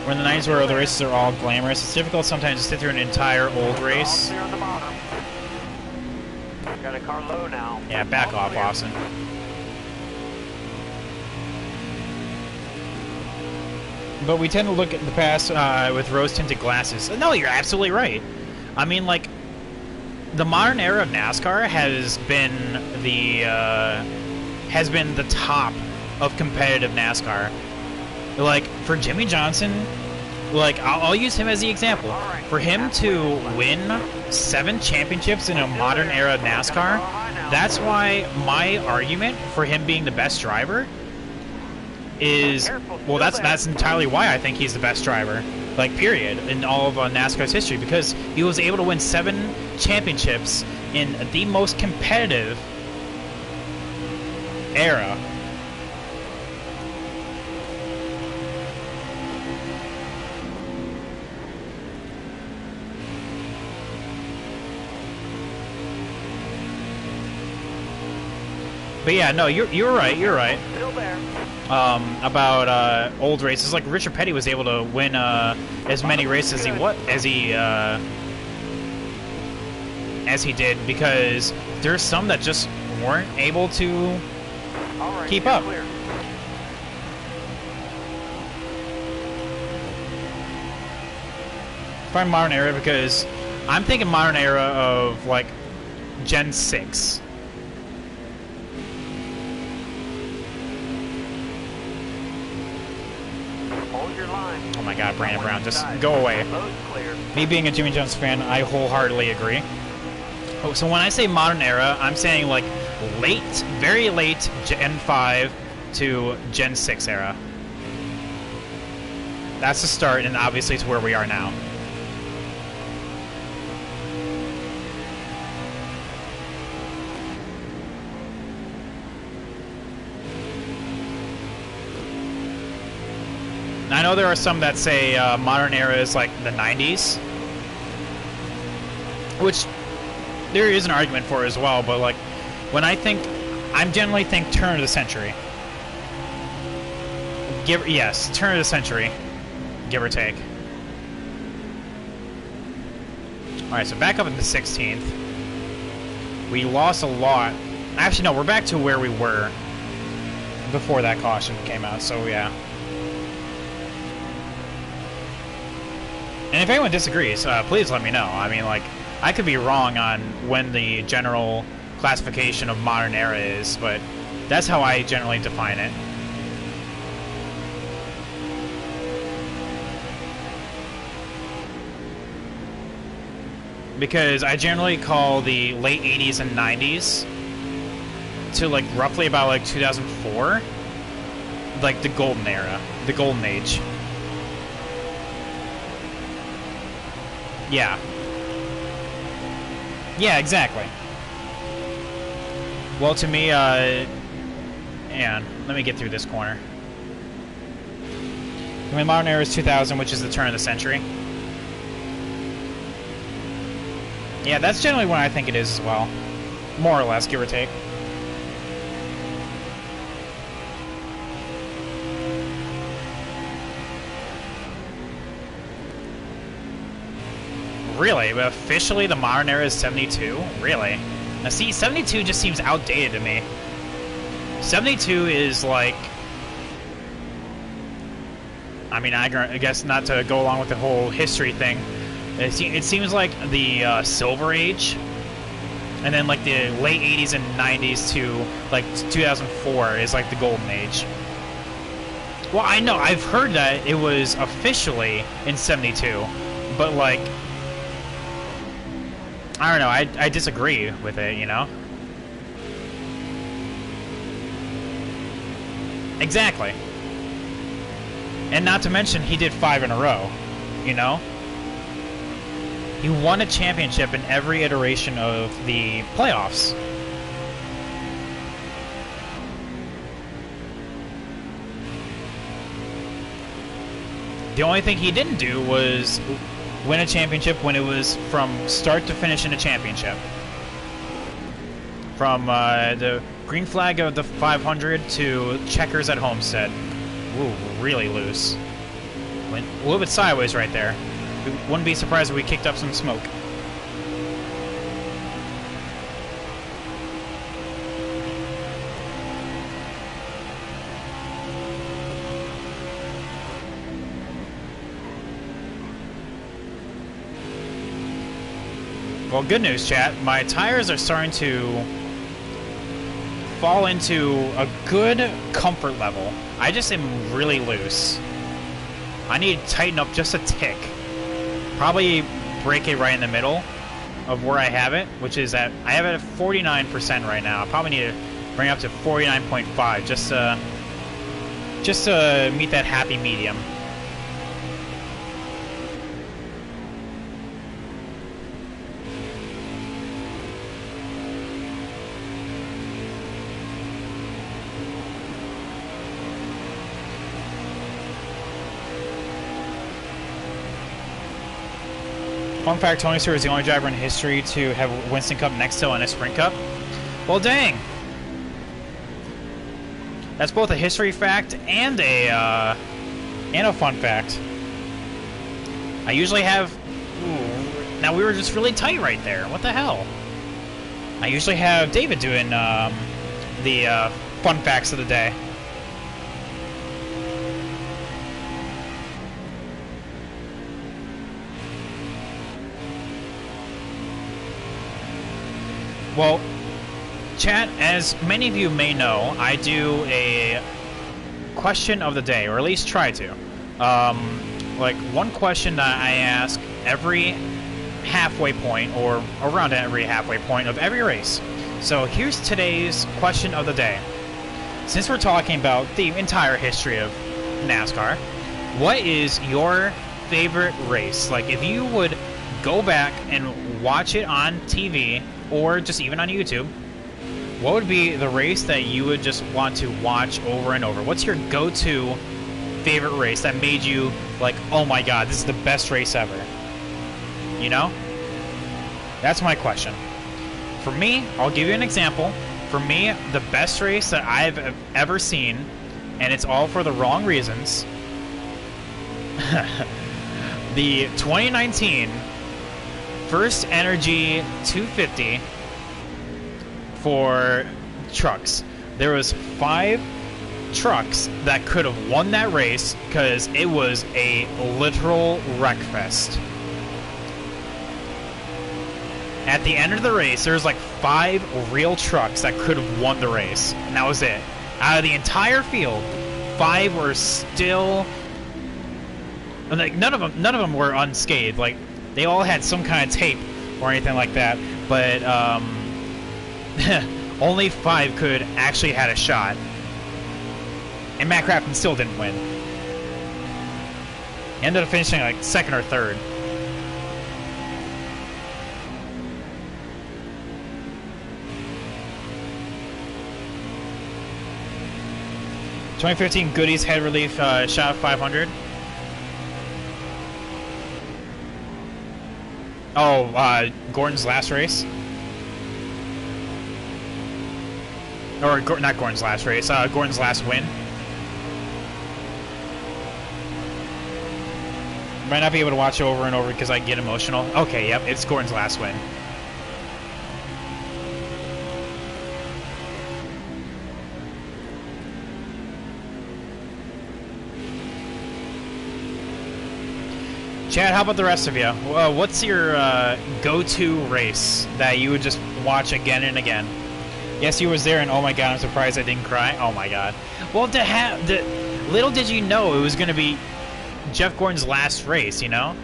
We're in the 90s where the races are all glamorous. It's difficult sometimes to sit through an entire old race. All clear on the bottom. Got a car low now. Yeah, back off, clear. Austin. But we tend to look at the past with rose-tinted glasses. No, you're absolutely right. I mean, like, the modern era of NASCAR has been the top of competitive NASCAR. Like, for Jimmy Johnson, like, I'll use him as the example. For him to win 7 championships in a modern era of NASCAR, that's why my argument for him being the best driver is, well, that's entirely why I think he's the best driver, like, period, in all of NASCAR's history, because he was able to win 7 championships in the most competitive era. But yeah, no, you're right. You're right. Still there. About old races, like Richard Petty was able to win as many races as he did, because there's some that just weren't able to keep up. Clear. Find modern era, because I'm thinking modern era of like Gen 6. Hold your line. Oh my God, Brandon Brown, just go away. Load's clear. Me being a Jimmy Johnson fan, I wholeheartedly agree. Oh, so when I say modern era, I'm saying like late, very late Gen 5 to Gen 6 era. That's the start, and obviously it's where we are now. I know there are some that say modern era is like the 90s, which there is an argument for as well, but like when I generally think turn of the century. Yes, turn of the century, give or take. Alright, so back up in the 16th. We lost a lot. Actually, no, we're back to where we were before that caution came out, so yeah. And if anyone disagrees, please let me know. I mean, like, I could be wrong on when the general classification of modern era is, but that's how I generally define it. Because I generally call the late 80s and 90s to, like, roughly about, like, 2004 like the golden era, the golden age. Yeah. Yeah, exactly. Well, to me, and let me get through this corner. I mean, modern era is 2000, which is the turn of the century. Yeah, that's generally when I think it is as well. More or less, give or take. Really? But officially, the modern era is 72? Really? Now, see, 72 just seems outdated to me. 72 is like... I mean, I guess not to go along with the whole history thing. It seems like the Silver Age, and then like the late 80s and 90s to like 2004 is like the Golden Age. Well, I know, I've heard that it was officially in 72, but like, I don't know, I disagree with it, you know? Exactly. And not to mention, he did 5 in a row, you know? He won a championship in every iteration of the playoffs. The only thing he didn't do was win a championship when it was from start to finish in a championship. From the green flag of the 500 to checkers at Homestead. Ooh, really loose. Went a little bit sideways right there. Wouldn't be surprised if we kicked up some smoke. Well, good news, chat. My tires are starting to fall into a good comfort level. I just am really loose. I need to tighten up just a tick. Probably break it right in the middle of where I have it, which is at, I have it at 49% right now. I probably need to bring it up to 49.5 just to meet that happy medium. Fun fact, Tony Stewart is the only driver in history to have Winston Cup next to in a Sprint Cup. Well, dang. That's both a history fact and a fun fact. I usually have... Ooh, now we were just really tight right there. What the hell? I usually have David doing the fun facts of the day. Well, chat, as many of you may know, I do a question of the day, or at least try to. Like, one question that I ask every halfway point, or around every halfway point of every race. So here's today's question of the day. Since we're talking about the entire history of NASCAR, what is your favorite race? Like, if you would go back and watch it on TV, or just even on YouTube, what would be the race that you would just want to watch over and over? What's your go-to favorite race that made you like, oh my god, this is the best race ever? You know? That's my question. For me, I'll give you an example. For me, the best race that I've ever seen, and it's all for the wrong reasons, the 2019 First Energy 250 for trucks. There was 5 trucks that could have won that race because it was a literal wreckfest. At the end of the race, there was like 5 real trucks that could have won the race, and that was it. Out of the entire field, 5 were still, like, none of them were unscathed. Like, they all had some kind of tape or anything like that, but only 5 could actually had a shot. And Matt Crafton still didn't win. He ended up finishing like second or third. ...2015 Goodies Head Relief Shot 500. Oh, Gordon's last race? Or, not Gordon's last race, Gordon's last win. Might not be able to watch it over and over because I get emotional. Okay, yep, it's Gordon's last win. Chad, how about the rest of you? What's your go-to race that you would just watch again and again? Yes, you was there, and oh my god, I'm surprised I didn't cry. Oh my god. Well, little did you know it was going to be Jeff Gordon's last race, you know?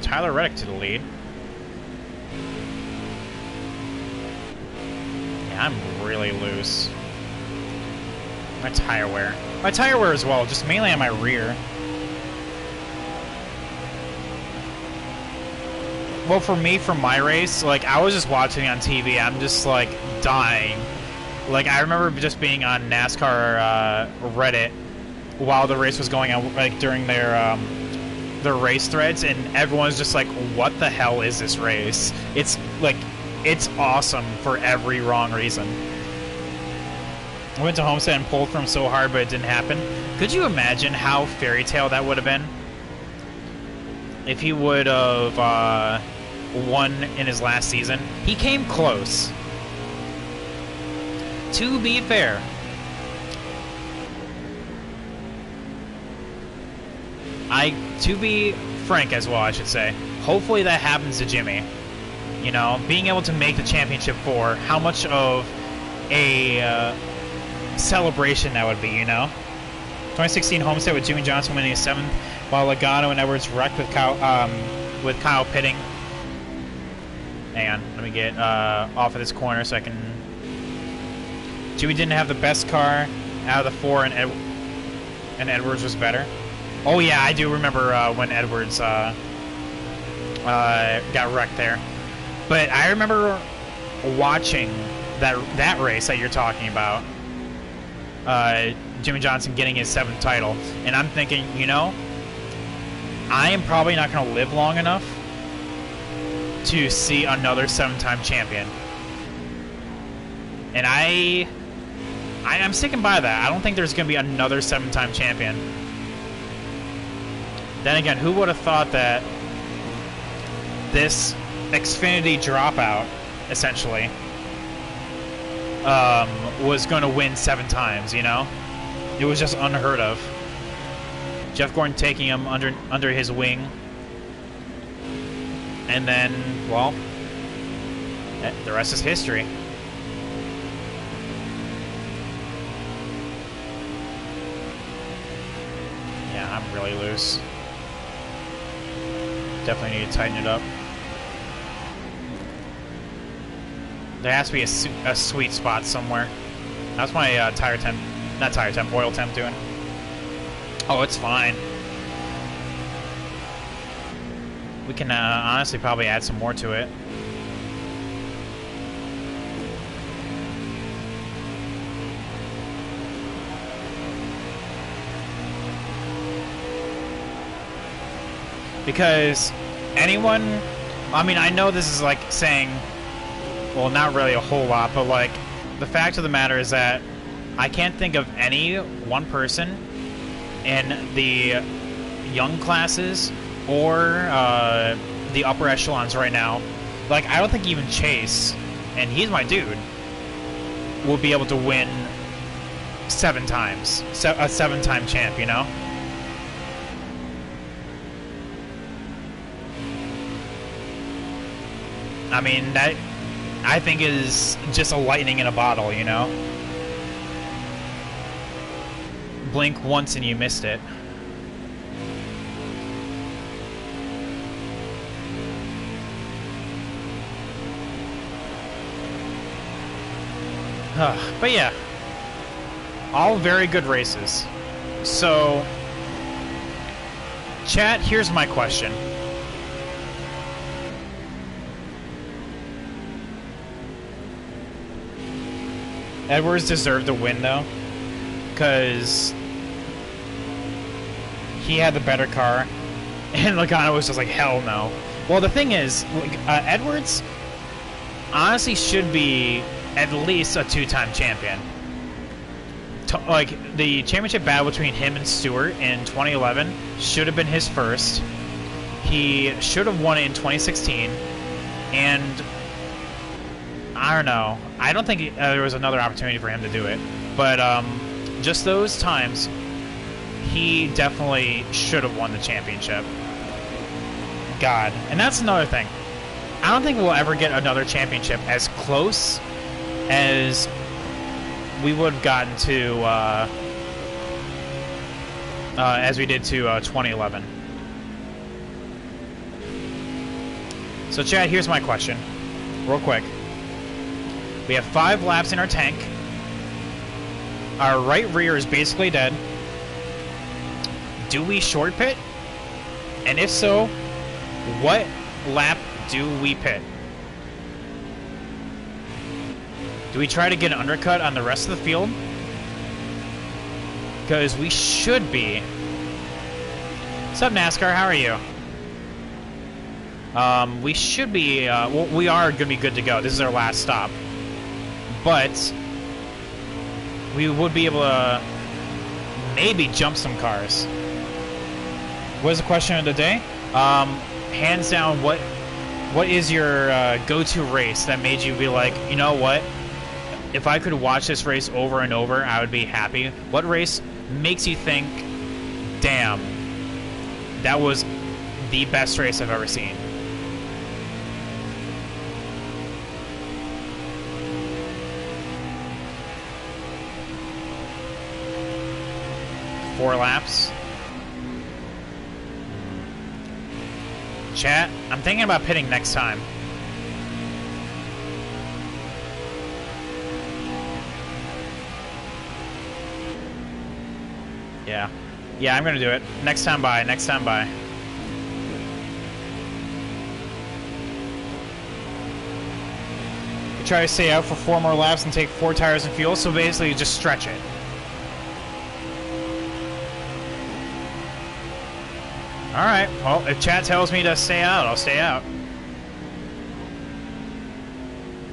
Tyler Reddick to the lead. Yeah, I'm really loose. My tire wear. My tire wear as well, just mainly on my rear. Well, for me, for my race, like, I was just watching on TV. I'm just, like, dying. Like, I remember just being on NASCAR Reddit while the race was going on, like, during their race threads, and everyone's just like, what the hell is this race? It's, like, it's awesome for every wrong reason. I went to Homestead and pulled from so hard, but it didn't happen. Could you imagine how fairy tale that would have been? If he would have won in his last season. He came close. To be fair. To be frank as well, I should say. Hopefully that happens to Jimmy. You know, being able to make the championship 4, how much of a celebration that would be, you know? 2016 Homestead with Jimmy Johnson winning his 7th, while Logano and Edwards wrecked with Kyle pitting. Hang on, let me get off of this corner so I can... Jimmy didn't have the best car out of the 4, and Edwards was better. Oh yeah, I do remember when Edwards got wrecked there. But I remember watching that race that you're talking about. Jimmy Johnson getting his 7th title. And I'm thinking, you know, I am probably not going to live long enough to see another 7-time champion. And I'm sticking by that. I don't think there's going to be another 7-time champion. Then again, who would have thought that this Xfinity dropout, essentially, was going to win 7 times, you know? It was just unheard of. Jeff Gordon taking him under his wing. And then, well, the rest is history. Yeah, I'm really loose. Definitely need to tighten it up. There has to be a sweet spot somewhere. How's my oil temp doing? Oh, it's fine. We can honestly probably add some more to it. Because anyone, I mean, I know this is like saying, well, not really a whole lot, but like, the fact of the matter is that I can't think of any one person in the young classes or the upper echelons right now. Like, I don't think even Chase, and he's my dude, will be able to win 7 times. A 7-time champ, you know? I mean, that, I think, is just a lightning in a bottle, you know? Blink once and you missed it. But yeah, all very good races. So, chat, here's my question. Edwards deserved the win, though, because he had the better car, and Logano was just like, hell no. Well, the thing is, Edwards honestly should be at least a two-time champion. Like, the championship battle between him and Stewart in 2011 should have been his first. He should have won it in 2016, and I don't know. I don't think there was another opportunity for him to do it, but just those times, he definitely should have won the championship. God, and that's another thing. I don't think we'll ever get another championship as close as we would have gotten to as we did to 2011. So, Chad, here's my question, real quick. We have 5 laps in our tank. Our right rear is basically dead. Do we short pit? And if so, what lap do we pit? Do we try to get an undercut on the rest of the field? Because we should be. What's up, NASCAR? How are you? We should be, well, we are going to be good to go. This is our last stop. But we would be able to maybe jump some cars. What is the question of the day? Hands down, what is your go-to race that made you be like, you know what? If I could watch this race over and over, I would be happy. What race makes you think, damn, that was the best race I've ever seen? Four laps. Chat, I'm thinking about pitting next time. Yeah. Yeah, I'm gonna do it. Next time by, next time by. You try to stay out for 4 more laps and take 4 tires and fuel, so basically you just stretch it. Alright, well, if chat tells me to stay out, I'll stay out.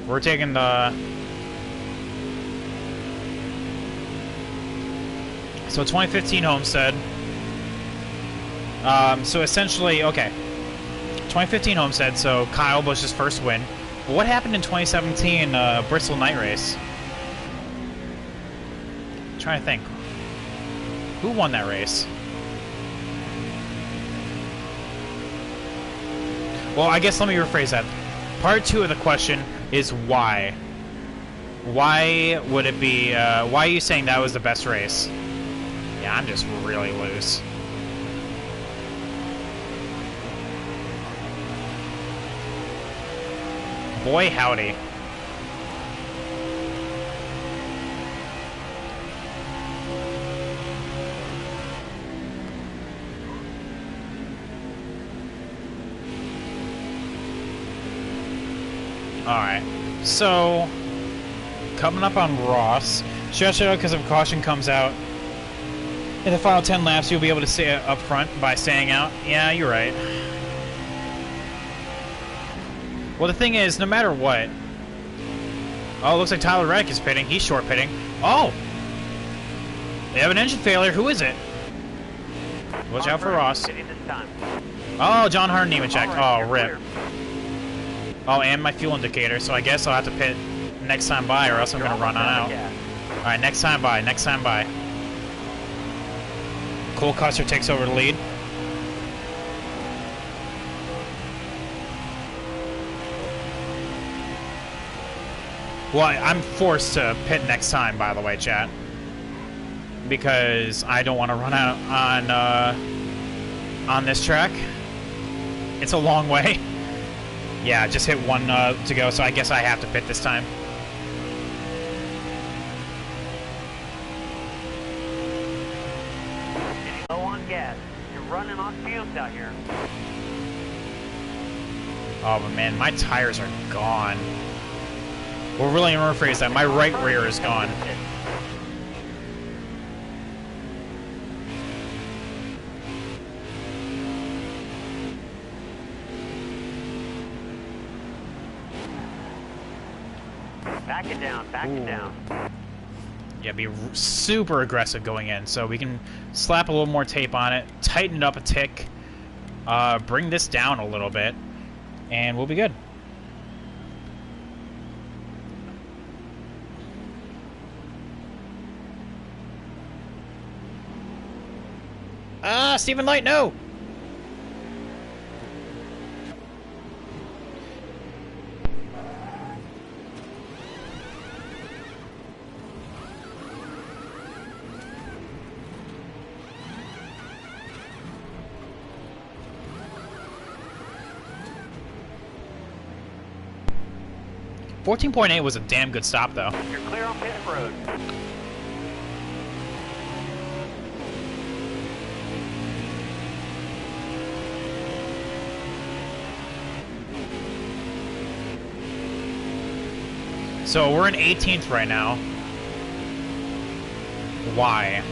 We're taking the... So 2015 Homestead. So essentially, okay. 2015 Homestead, so Kyle Busch's first win. But what happened in 2017 Bristol Night Race? I'm trying to think. Who won that race? Well, I guess let me rephrase that. Part 2 of the question is why. Why would it be, why are you saying that was the best race? Yeah, I'm just really loose. Boy, howdy. Alright, so coming up on Ross, stretch it out because if caution comes out in the final 10 laps, you'll be able to stay up front by staying out. Yeah, you're right. Well, the thing is, no matter what... Oh, it looks like Tyler Reddick is pitting. He's short pitting. Oh! They have an engine failure. Who is it? Watch out for Ross. Oh, John Harden even checked. Oh, rip. Oh, and my fuel indicator, so I guess I'll have to pit next time by or else I'm going to run on out. Alright, next time by, next time by. Cole Custer takes over the lead. Well, I'm forced to pit next time, by the way, chat. Because I don't want to run out on this track. It's a long way. Yeah, just hit 1 to go, so I guess I have to pit this time. gas. You're running on fumes out here. Oh, but man, my tires are gone. Well, really, I'm gonna rephrase that. My right rear is gone. Back it down, back it down. Yeah, be super aggressive going in, so we can slap a little more tape on it, tighten it up a tick, bring this down a little bit, and we'll be good. Ah, Stephen Light, no! 14.8 was a damn good stop, though. You're clear on pit road. So we're in 18th right now. Why?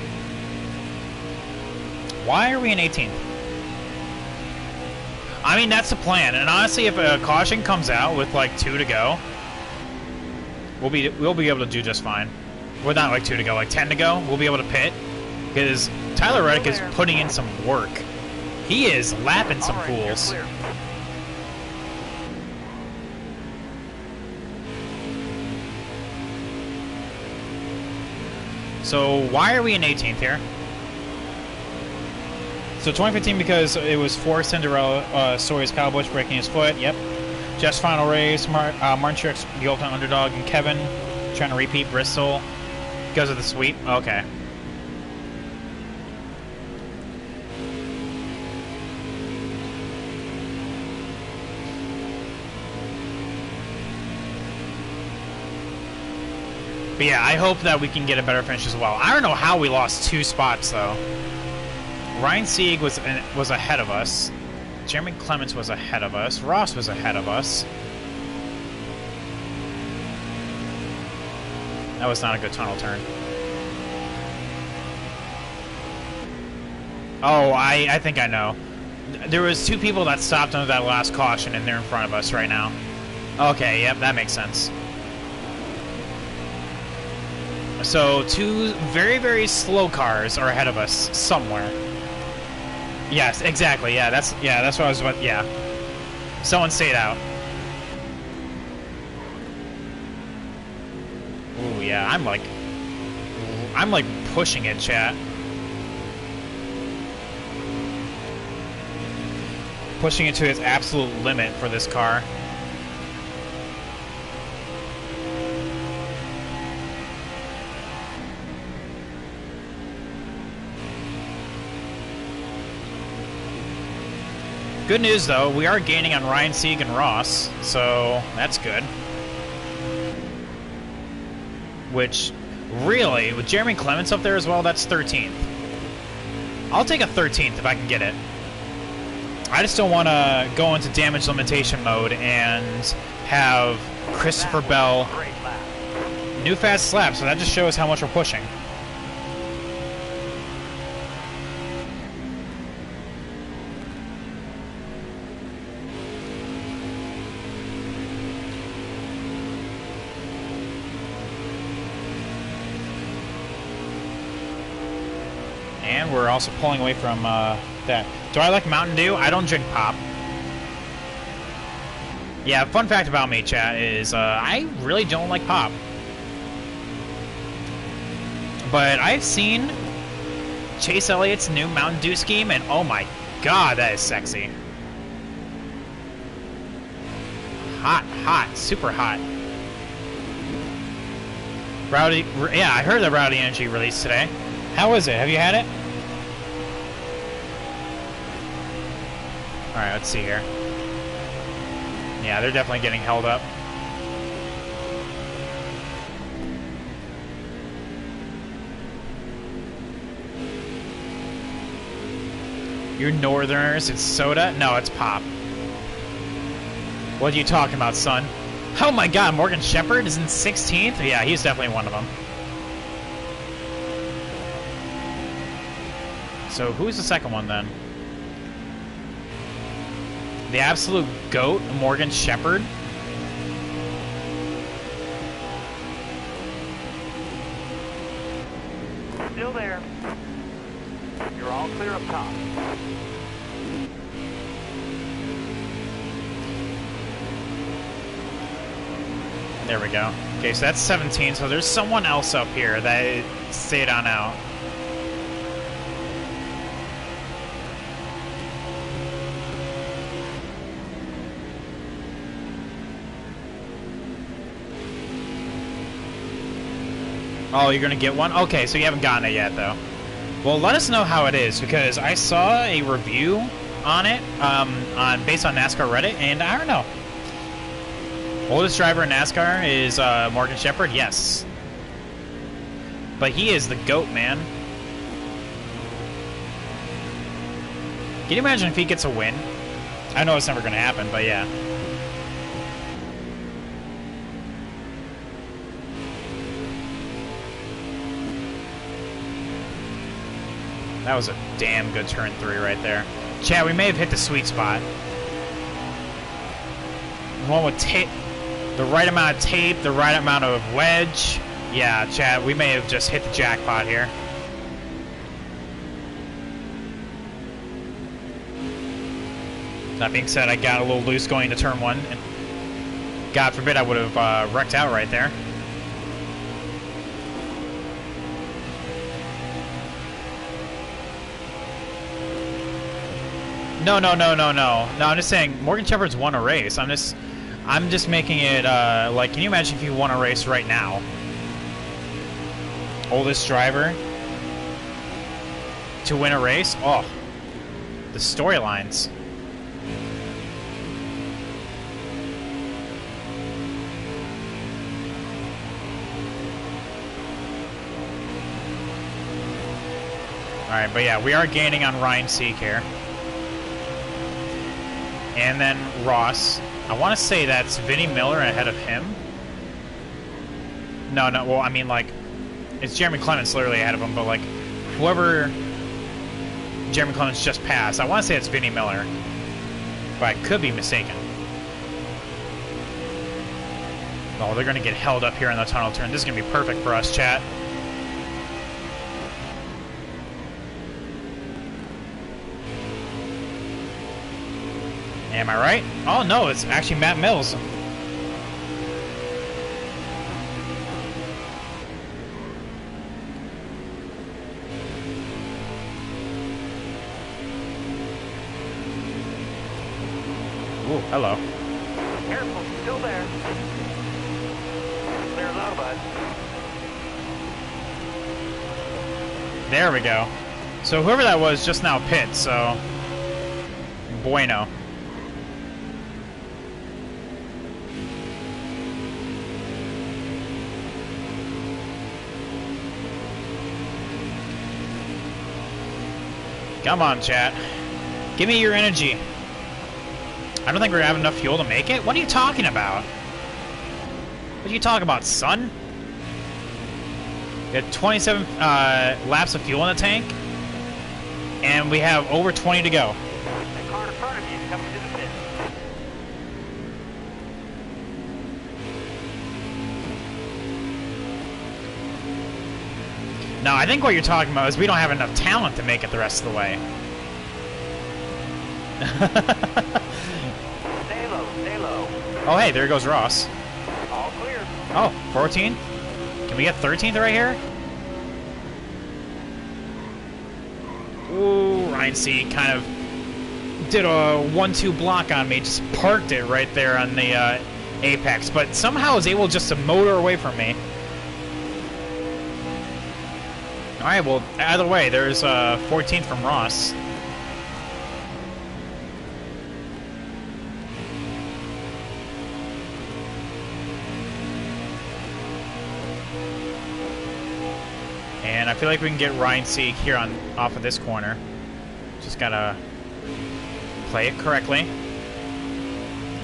Why are we in 18th? I mean, that's the plan. And honestly, if a caution comes out with like 2 to go, we'll be able to do just fine. Well, not like 2 to go, like 10 to go. We'll be able to pit because Tyler Reddick is putting in some work. He is lapping some fools. So why are we in 18th here? So 2015 because it was for Cinderella, Sawyer's Cowboys breaking his foot. Yep. Jeff's final race, Martin Truex, the ultimate underdog, and Kevin trying to repeat Bristol because of the sweep. Okay. But yeah, I hope that we can get a better finish as well. I don't know how we lost 2 spots though. Ryan Sieg was ahead of us. Jeremy Clements was ahead of us. Ross was ahead of us. That was not a good tunnel turn. Oh, I think I know. There was 2 people that stopped under that last caution, and they're in front of us right now. Okay, yep, that makes sense. So 2 very, very slow cars are ahead of us somewhere. Yes, exactly. Yeah, that's what I was about. Yeah, someone stayed out. Ooh, yeah, I'm like pushing it, chat. Pushing it to its absolute limit for this car. Good news, though, we are gaining on Ryan Sieg and Ross, so that's good. Which, really, with Jeremy Clements up there as well, that's 13th. I'll take a 13th if I can get it. I just don't want to go into damage limitation mode and have Christopher Bell new fast lap, so that just shows how much we're pushing. And we're also pulling away from that. Do I like Mountain Dew? I don't drink pop. Yeah, fun fact about me, chat, is I really don't like pop. But I've seen Chase Elliott's new Mountain Dew scheme, and oh my god, that is sexy. Hot, hot, super hot. Rowdy, yeah, I heard the Rowdy Energy released today. How is it? Have you had it? Alright, let's see here. Yeah, they're definitely getting held up. You Northerners, it's soda? No, it's pop. What are you talking about, son? Oh my god, Morgan Shepherd is in 16th? Yeah, he's definitely one of them. So who's the second one then? The absolute GOAT, Morgan Shepherd? Still there. You're all clear up top. There we go. Okay, so that's 17, so there's someone else up here that stayed on out. Oh, you're gonna get one? Okay, so you haven't gotten it yet, though. Well, let us know how it is, because I saw a review on it, based on NASCAR Reddit, and I don't know. Oldest driver in NASCAR is Morgan Shepherd, yes. But he is the GOAT, man. Can you imagine if he gets a win? I know it's never gonna happen, but yeah. That was a damn good turn 3 right there. Chad, we may have hit the sweet spot. One with tape, the right amount of tape, the right amount of wedge. Yeah, Chad, we may have just hit the jackpot here. That being said, I got a little loose going to turn 1, and God forbid I would have wrecked out right there. No, no, no, no, no. No, I'm just saying, Morgan Shepherd's won a race. I'm just making it, like, can you imagine if you won a race right now? Oldest driver to win a race? Oh, the storylines. Alright, but yeah, we are gaining on Ryan Seek here. And then Ross. I want to say that's Vinnie Miller ahead of him. No, no, well, I mean, like, it's Jeremy Clements literally ahead of him, but, like, whoever Jeremy Clements just passed, I want to say it's Vinnie Miller. But I could be mistaken. Oh, they're going to get held up here in the tunnel turn. This is going to be perfect for us, chat. Am I right? Oh, no, it's actually Matt Mills. Ooh, hello. Careful, still there. Clear low, bud. There we go. So whoever that was just now pit, so... Bueno. Come on, chat. Give me your energy. I don't think we're having enough fuel to make it. What are you talking about? What are you talking about, son? We got 27 laps of fuel in the tank, and we have over 20 to go. That car in front of you is coming to the pit. No, I think what you're talking about is we don't have enough talent to make it the rest of the way. Stay low, stay low. Oh, hey, there goes Ross. All clear. Oh, 14? Can we get 13th right here? Ooh, Ryan C kind of did a 1-2 block on me, just parked it right there on the apex, but somehow was able just to motor away from me. Alright, well, either way, there's 14th from Ross. And I feel like we can get Ryan Seek here on off of this corner. Just gotta play it correctly.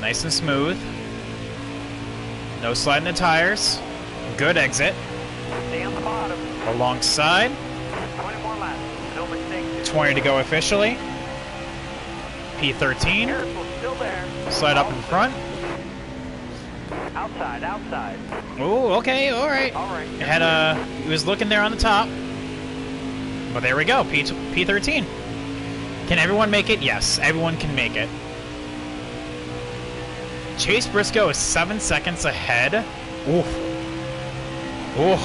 Nice and smooth. No sliding the tires. Good exit. Stay on the bottom. Alongside. 20 more laps. No mistakes. 20 to go officially. P13. Careful, still there. Slide up in front. Outside, outside. Ooh, okay, alright. All right. He was looking there on the top. But there we go, P13. Can everyone make it? Yes, everyone can make it. Chase Briscoe is 7 seconds ahead. Oof. Ooh.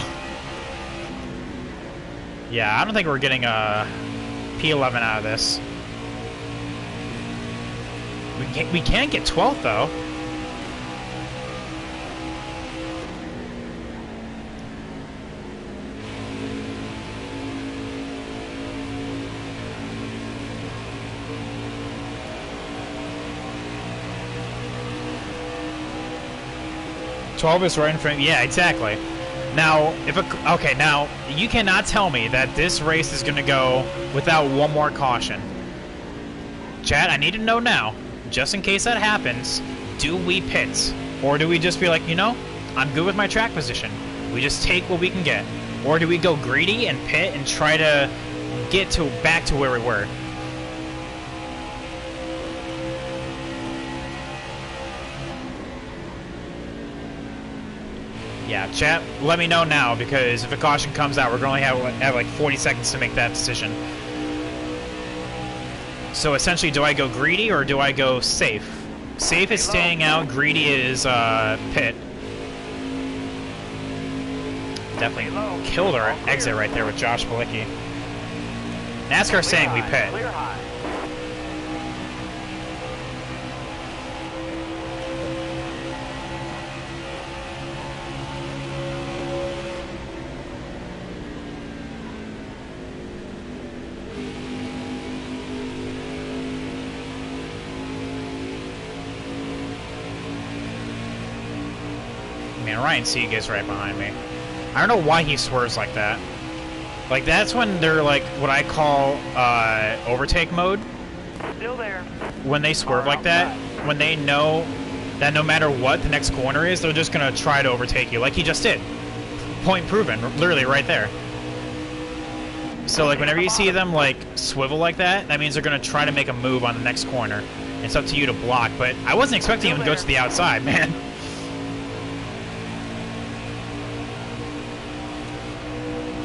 Yeah, I don't think we're getting a P11 out of this. We can't get 12th, though. $12 is right in front. Yeah, exactly. Now, now you cannot tell me that this race is going to go without one more caution. Chad, I need to know now, just in case that happens, do we pit? Or do we just be like, you know, I'm good with my track position. We just take what we can get. Or do we go greedy and pit and try to get back to where we were? Yeah, chat, let me know now, because if a caution comes out, we're going to have like 40 seconds to make that decision. So essentially, do I go greedy or do I go safe? Safe is staying out, greedy is pit. Definitely killed our exit right there with Josh Palicki. NASCAR saying we pit. Man, Ryan Sieg is right behind me. I don't know why he swerves like that. Like, that's when they're like what I call overtake mode. Still there. When they swerve like that, when they know that no matter what the next corner is, they're just gonna try to overtake you, like he just did. Point proven, literally right there. So like whenever you see them like swivel like that, that means they're gonna try to make a move on the next corner. It's up to you to block, but I wasn't expecting him to go to the outside, man.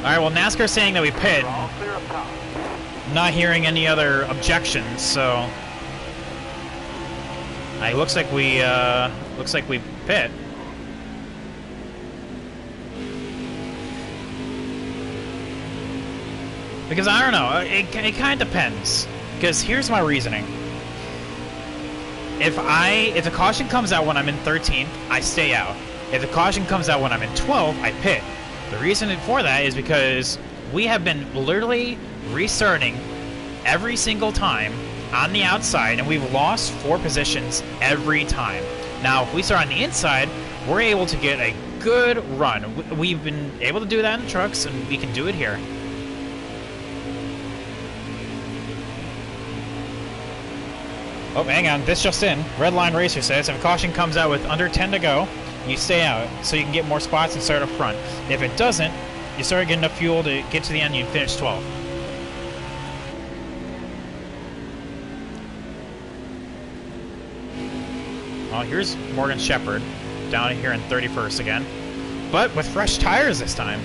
Alright, well, NASCAR's saying that we pit. I'm not hearing any other objections, so... It looks like we pit. Because, I don't know, it kind of depends. Because here's my reasoning. If the caution comes out when I'm in 13th, I stay out. If the caution comes out when I'm in 12th, I pit. The reason for that is because we have been literally restarting every single time on the outside, and we've lost 4 positions every time. Now, if we start on the inside, we're able to get a good run. We've been able to do that in the trucks, and we can do it here. Oh, hang on. This just in. Redline Racer says if a caution comes out with under 10 to go, you stay out so you can get more spots and start up front. If it doesn't, you start getting enough fuel to get to the end and you finish 12th. Oh, here's Morgan Shepherd down here in 31st again, but with fresh tires this time.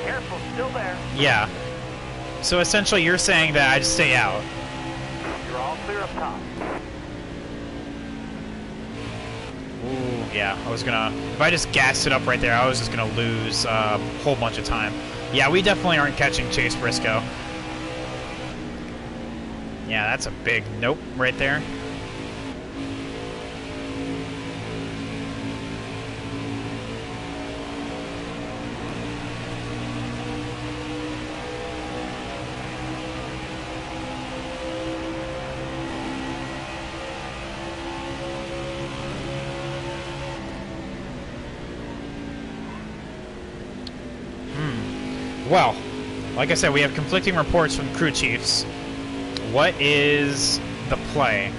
Careful, still there. Yeah. So essentially you're saying that I just stay out. You're all clear up top. Ooh, yeah, if I just gassed it up right there, I was just gonna lose a whole bunch of time. Yeah, we definitely aren't catching Chase Briscoe. Yeah, that's a big nope right there. Well, Like I said, we have conflicting reports from crew chiefs. What is the play?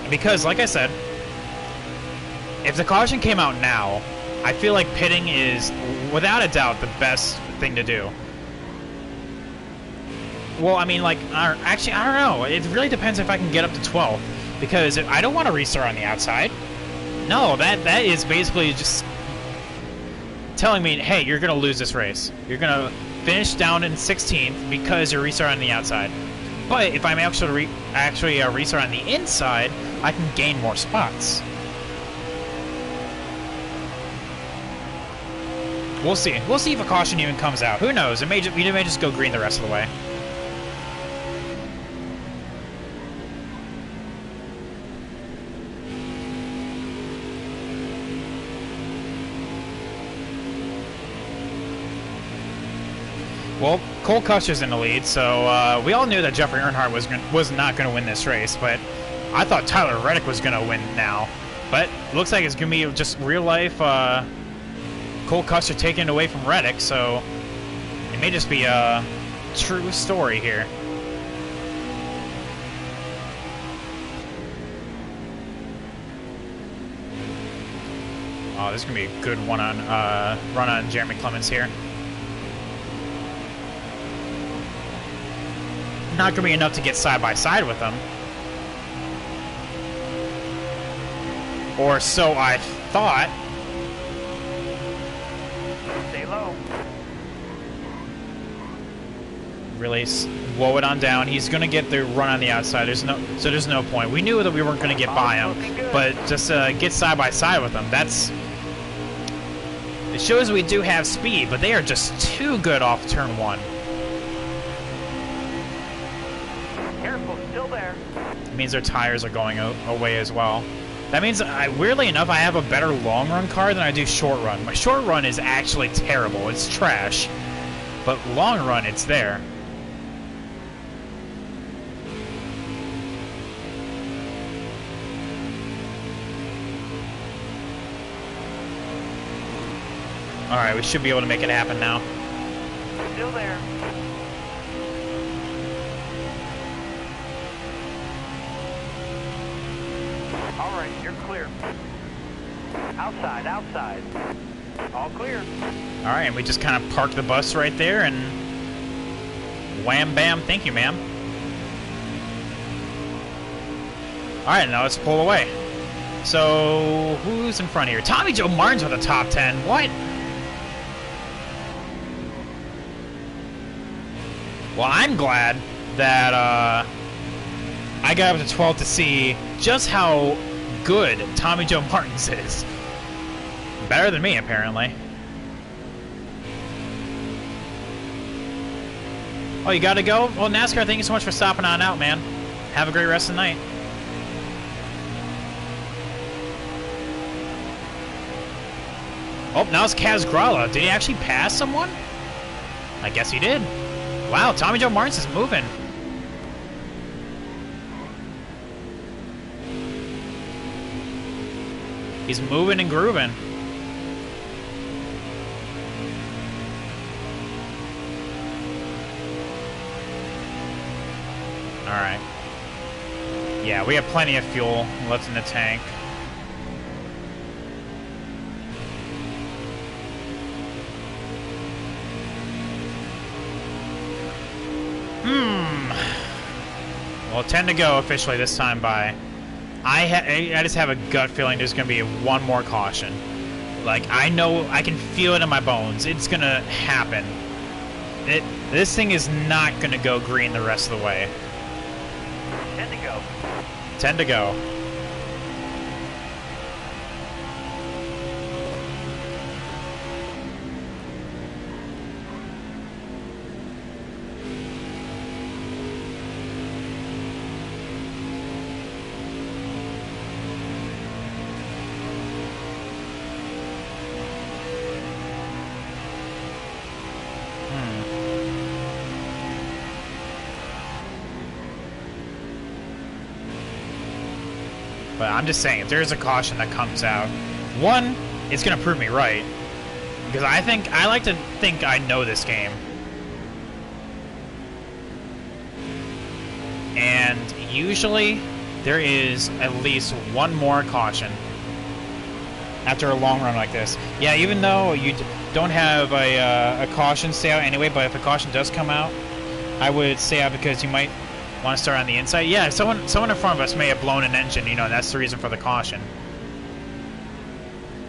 Because, like I said, if the caution came out now, I feel like pitting is, without a doubt, the best thing to do. Well, I mean, like, actually, I don't know. It really depends if I can get up to 12. Because I don't want to restart on the outside. No, that is basically just telling me, hey, you're going to lose this race. You're going to finish down in 16th because you're restarting on the outside. But if I'm actually restart on the inside, I can gain more spots. We'll see. We'll see if a caution even comes out. Who knows? We may just go green the rest of the way. Well, Cole Custer's in the lead, so we all knew that Jeffrey Earnhardt was not going to win this race, but I thought Tyler Reddick was going to win now. But it looks like it's going to be just real life Cole Custer taking it away from Reddick, so it may just be a true story here. Oh, this is going to be a good run on Jeremy Clements here. Not going to be enough to get side by side with him. Or so I thought. Stay low. Really slow it on down. He's going to get the run on the outside. There's no point. We knew that we weren't going to get by him, but just get side by side with him. It shows we do have speed, but they are just too good off turn 1. Careful, still there. It means their tires are going away as well. That means, weirdly enough, I have a better long run car than I do short run. My short run is actually terrible. It's trash. But long run, it's there. Alright, we should be able to make it happen now. Still there. All right, you're clear. Outside, outside. All clear. All right, and we just kind of parked the bus right there, and wham, bam, thank you, ma'am. All right, now let's pull away. So, who's in front here? Tommy Joe Martin's with a top 10. What? Well, I'm glad that I got up to 12 to see just how good Tommy Joe Martins is. Better than me, apparently. Oh, you gotta go? Well, NASCAR, thank you so much for stopping on out, man. Have a great rest of the night. Oh, now it's Kaz Gralla. Did he actually pass someone? I guess he did. Wow, Tommy Joe Martins is moving. He's moving and grooving. Alright. Yeah, we have plenty of fuel left in the tank. Well, 10 to go officially this time by. I just have a gut feeling there's going to be one more caution. Like, I know, I can feel it in my bones. It's going to happen. This thing is not going to go green the rest of the way. 10 to go. 10 to go. But I'm just saying, if there's a caution that comes out, one, it's going to prove me right. Because I like to think I know this game. And usually there is at least one more caution after a long run like this. Yeah, even though you don't have a caution stay out anyway, but if a caution does come out, I would stay out because you might want to start on the inside. Yeah, someone in front of us may have blown an engine, you know, that's the reason for the caution.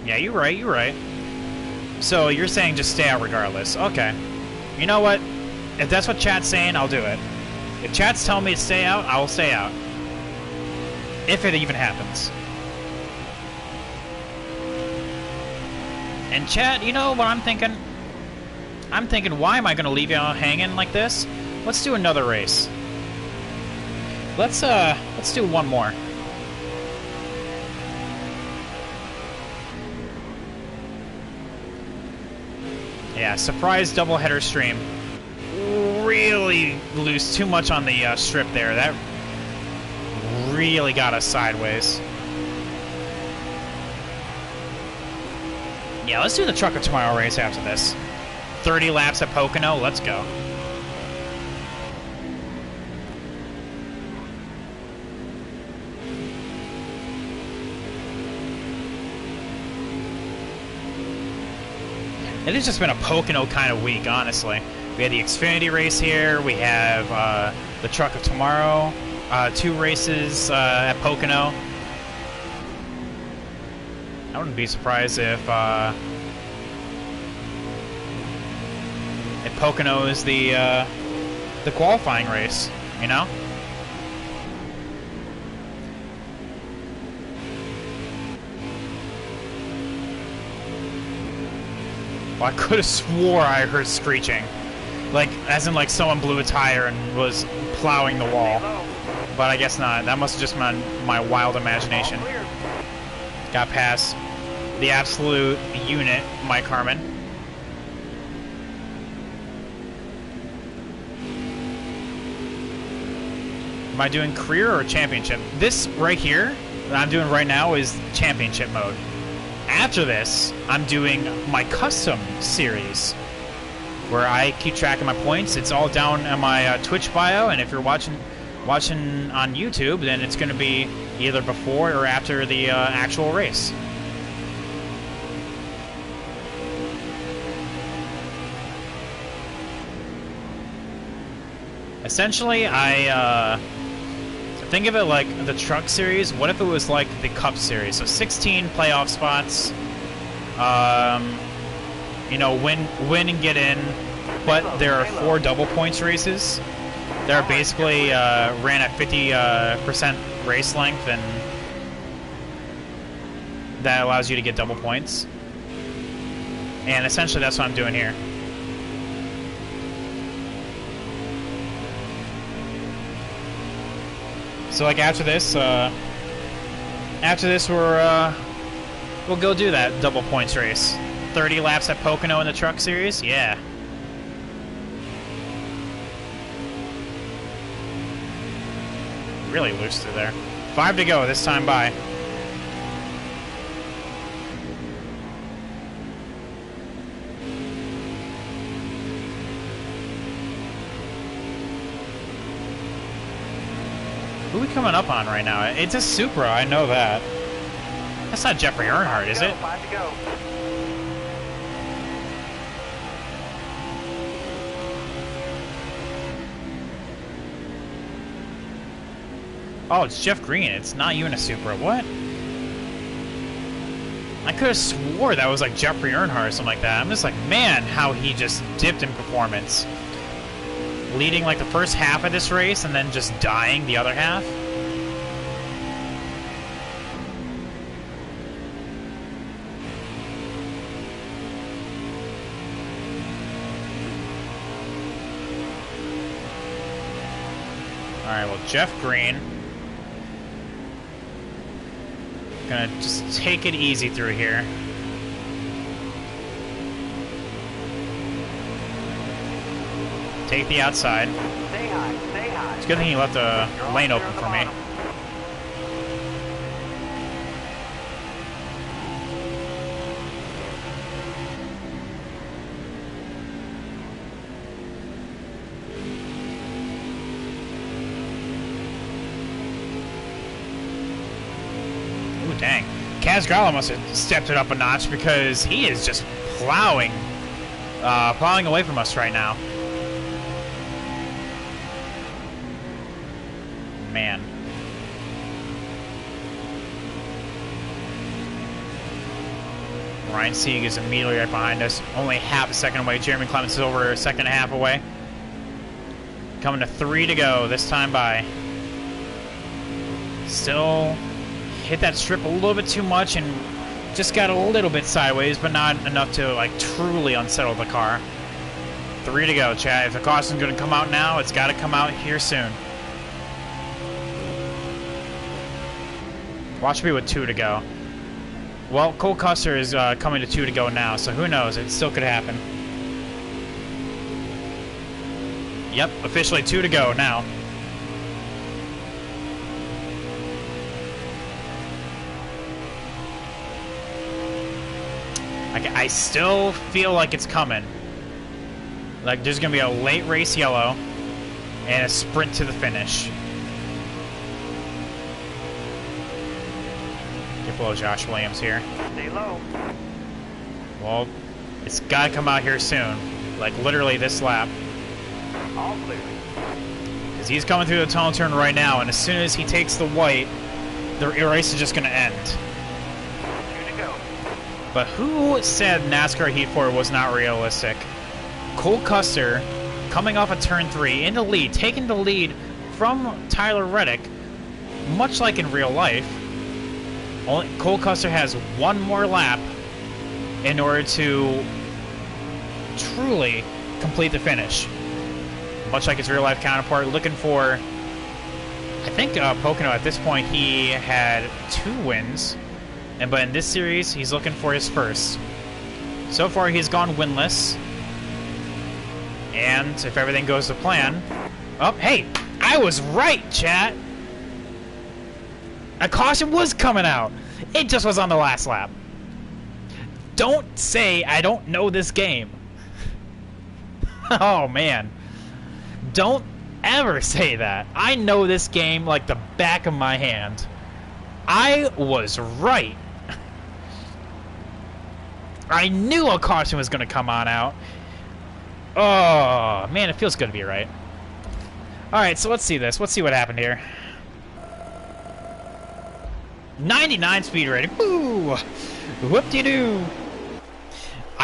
Yeah, you're right. So you're saying just stay out regardless. Okay. You know what? If that's what chat's saying, I'll do it. If chat's telling me to stay out, I will stay out. If it even happens. And chat, you know what I'm thinking? I'm thinking, why am I going to leave you all hanging like this? Let's do another race. Let's do one more. Yeah, surprise doubleheader stream. Really lose too much on the strip there. That really got us sideways. Yeah, let's do the Truck of Tomorrow race after this. 30 laps at Pocono, let's go. It has just been a Pocono kind of week, honestly. We had the Xfinity race here. We have the Truck of Tomorrow. 2 races at Pocono. I wouldn't be surprised if Pocono is the qualifying race, you know? Well, I could have swore I heard screeching. Like, as in, like, someone blew a tire and was plowing the wall. But I guess not. That must have just been my wild imagination. Got past the absolute unit, Mike Harmon. Am I doing career or championship? This right here that I'm doing right now is championship mode. After this, I'm doing my custom series, where I keep track of my points. It's all down in my Twitch bio, and if you're watching on YouTube, then it's going to be either before or after the actual race. Essentially, I think of it like the Truck Series. What if it was like the Cup Series? So 16 playoff spots. You know, win and get in. But there are 4 double points races. They're basically ran at 50% race length, and that allows you to get double points. And essentially, that's what I'm doing here. So, like, after this we'll go do that double points race. 30 laps at Pocono in the Truck Series, yeah. Really loose through there. 5 to go this time by. Who are we coming up on right now? It's a Supra, I know that. That's not Jeffrey Earnhardt, is it? 5 to go. Oh, it's Jeff Green. It's not you in a Supra. What? I could have swore that was like Jeffrey Earnhardt or something like that. I'm just like, man, how he just dipped in performance. Leading like the first half of this race and then just dying the other half. Alright, well, Jeff Green. Gonna just take it easy through here. Take the outside. Stay high, stay high. It's a good thing he left a lane open for me. dang. Kaz Growler must have stepped it up a notch because he is just plowing away from us right now. Man. Ryan Sieg is immediately right behind us, only half a second away. Jeremy Clements is over a second and a half away. Coming to 3 to go, this time by. Still hit that strip a little bit too much and just got a little bit sideways, but not enough to like truly unsettle the car. 3 to go, Chad. If the caution's going to come out now, it's got to come out here soon. Watch me with 2 to go. Well, Cole Custer is coming to 2 to go now, so who knows? It still could happen. Yep, officially 2 to go now. I still feel like it's coming. Like there's going to be a late race yellow and a sprint to the finish. Get below Josh Williams here. Stay low. Well, it's got to come out here soon. Like literally this lap. All clear. Because he's coming through the tunnel turn right now, and as soon as he takes the white, the race is just going to end. 2 to go. But who said NASCAR Heat 4 was not realistic? Cole Custer, coming off of turn 3, in the lead, taking the lead from Tyler Reddick, much like in real life. Cole Custer has one more lap in order to truly complete the finish. Much like his real-life counterpart, looking for, I think Pocono at this point, he had 2 wins. But in this series, he's looking for his first. So far, he's gone winless. And if everything goes to plan... Oh, hey! I was right, chat! A caution was coming out! It just was on the last lap. Don't say I don't know this game. Oh, man. Don't ever say that. I know this game like the back of my hand. I was right. I knew a caution was going to come on out. Oh, man, it feels good to be right. Alright, so let's see this. Let's see what happened here. 99 speed rating. Woo! Whoop-de-doo.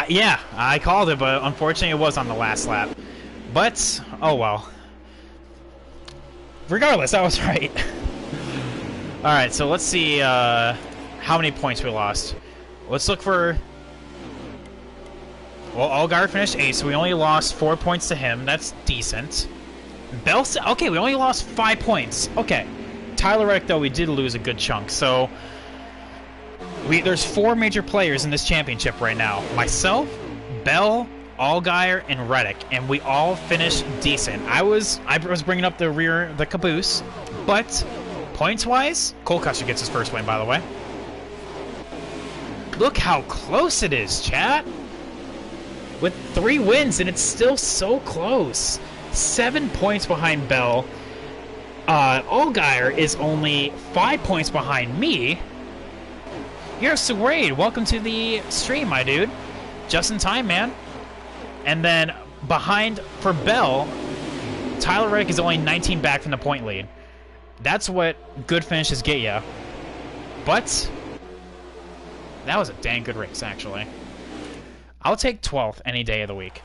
Yeah, I called it, but unfortunately it was on the last lap. But, oh well. Regardless, I was right. Alright, so let's see how many points we lost. Let's look for... Well, Allgaier finished 8th, so we only lost 4 points to him. That's decent. Bell... Okay, we only lost 5 points. Okay. Tyler Reddick, though, we did lose a good chunk, so... There's 4 major players in this championship right now. Myself, Bell, Allgaier, and Reddick, and we all finished decent. I was bringing up the caboose, but points-wise, Cole Custer gets his first win, by the way. Look how close it is, chat! With 3 wins, and it's still so close. 7 points behind Bell. Allgaier is only 5 points behind me. You're so great. Welcome to the stream, my dude. Just in time, man. And then behind for Bell, Tyler Reddick is only 19 back from the point lead. That's what good finishes get you. But that was a dang good race, actually. I'll take 12th any day of the week.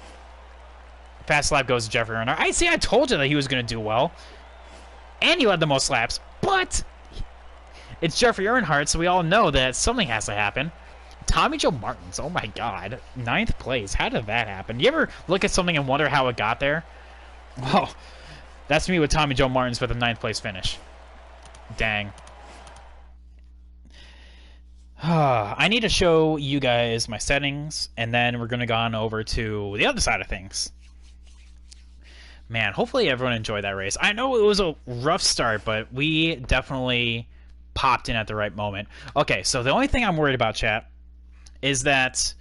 Fast lap goes to Jeffrey Earnhardt. I told you that he was going to do well. And he led the most laps. But it's Jeffrey Earnhardt, so we all know that something has to happen. Tommy Joe Martins, oh my god. 9th place. How did that happen? You ever look at something and wonder how it got there? Well, that's me with Tommy Joe Martins with a 9th place finish. Dang. I need to show you guys my settings, and then we're going to go on over to the other side of things. Man, hopefully everyone enjoyed that race. I know it was a rough start, but we definitely popped in at the right moment. Okay, so the only thing I'm worried about, chat, is that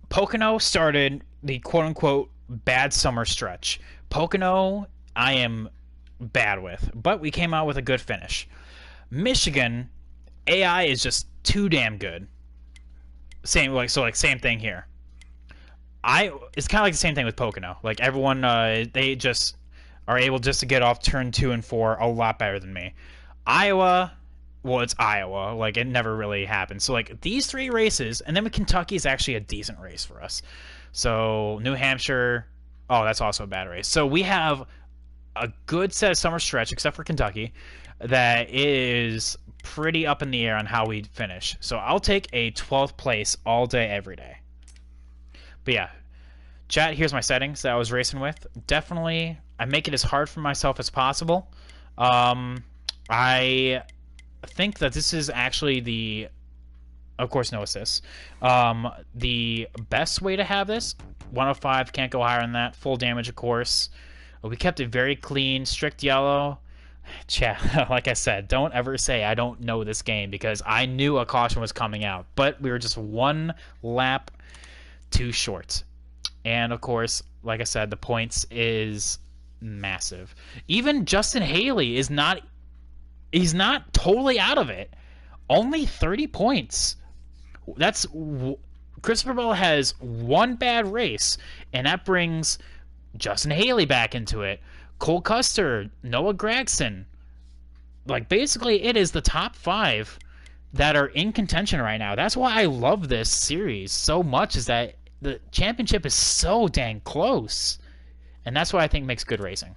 Pocono started the quote-unquote bad summer stretch. Pocono, I am bad with, but we came out with a good finish. Michigan, AI is just too damn good. Same thing here. It's kind of like the same thing with Pocono. Like everyone, they just are able just to get off turn 2 and 4 a lot better than me. Iowa, well, it's Iowa. Like it never really happened. So like these 3 races, and then with Kentucky is actually a decent race for us. So New Hampshire, oh, that's also a bad race. So we have a good set of summer stretch, except for Kentucky, that is pretty up in the air on how we finish. So I'll take a 12th place all day, every day. But yeah, chat, here's my settings that I was racing with. Definitely, I make it as hard for myself as possible. I think that this is actually the, of course, no assists. The best way to have this, 105, can't go higher than that. Full damage, of course. We kept it very clean, strict yellow. Chat, like I said, don't ever say I don't know this game, because I knew a caution was coming out, but we were just 1 lap too short. And of course, like I said, the points is massive. Even Justin Haley is not, he's not totally out of it. Only 30 points. That's, Christopher Bell has 1 bad race, and that brings Justin Haley back into it. Cole Custer, Noah Gragson. Like, basically, it is the top 5 that are in contention right now. That's why I love this series so much, is that the championship is so dang close. And that's what I think makes good racing.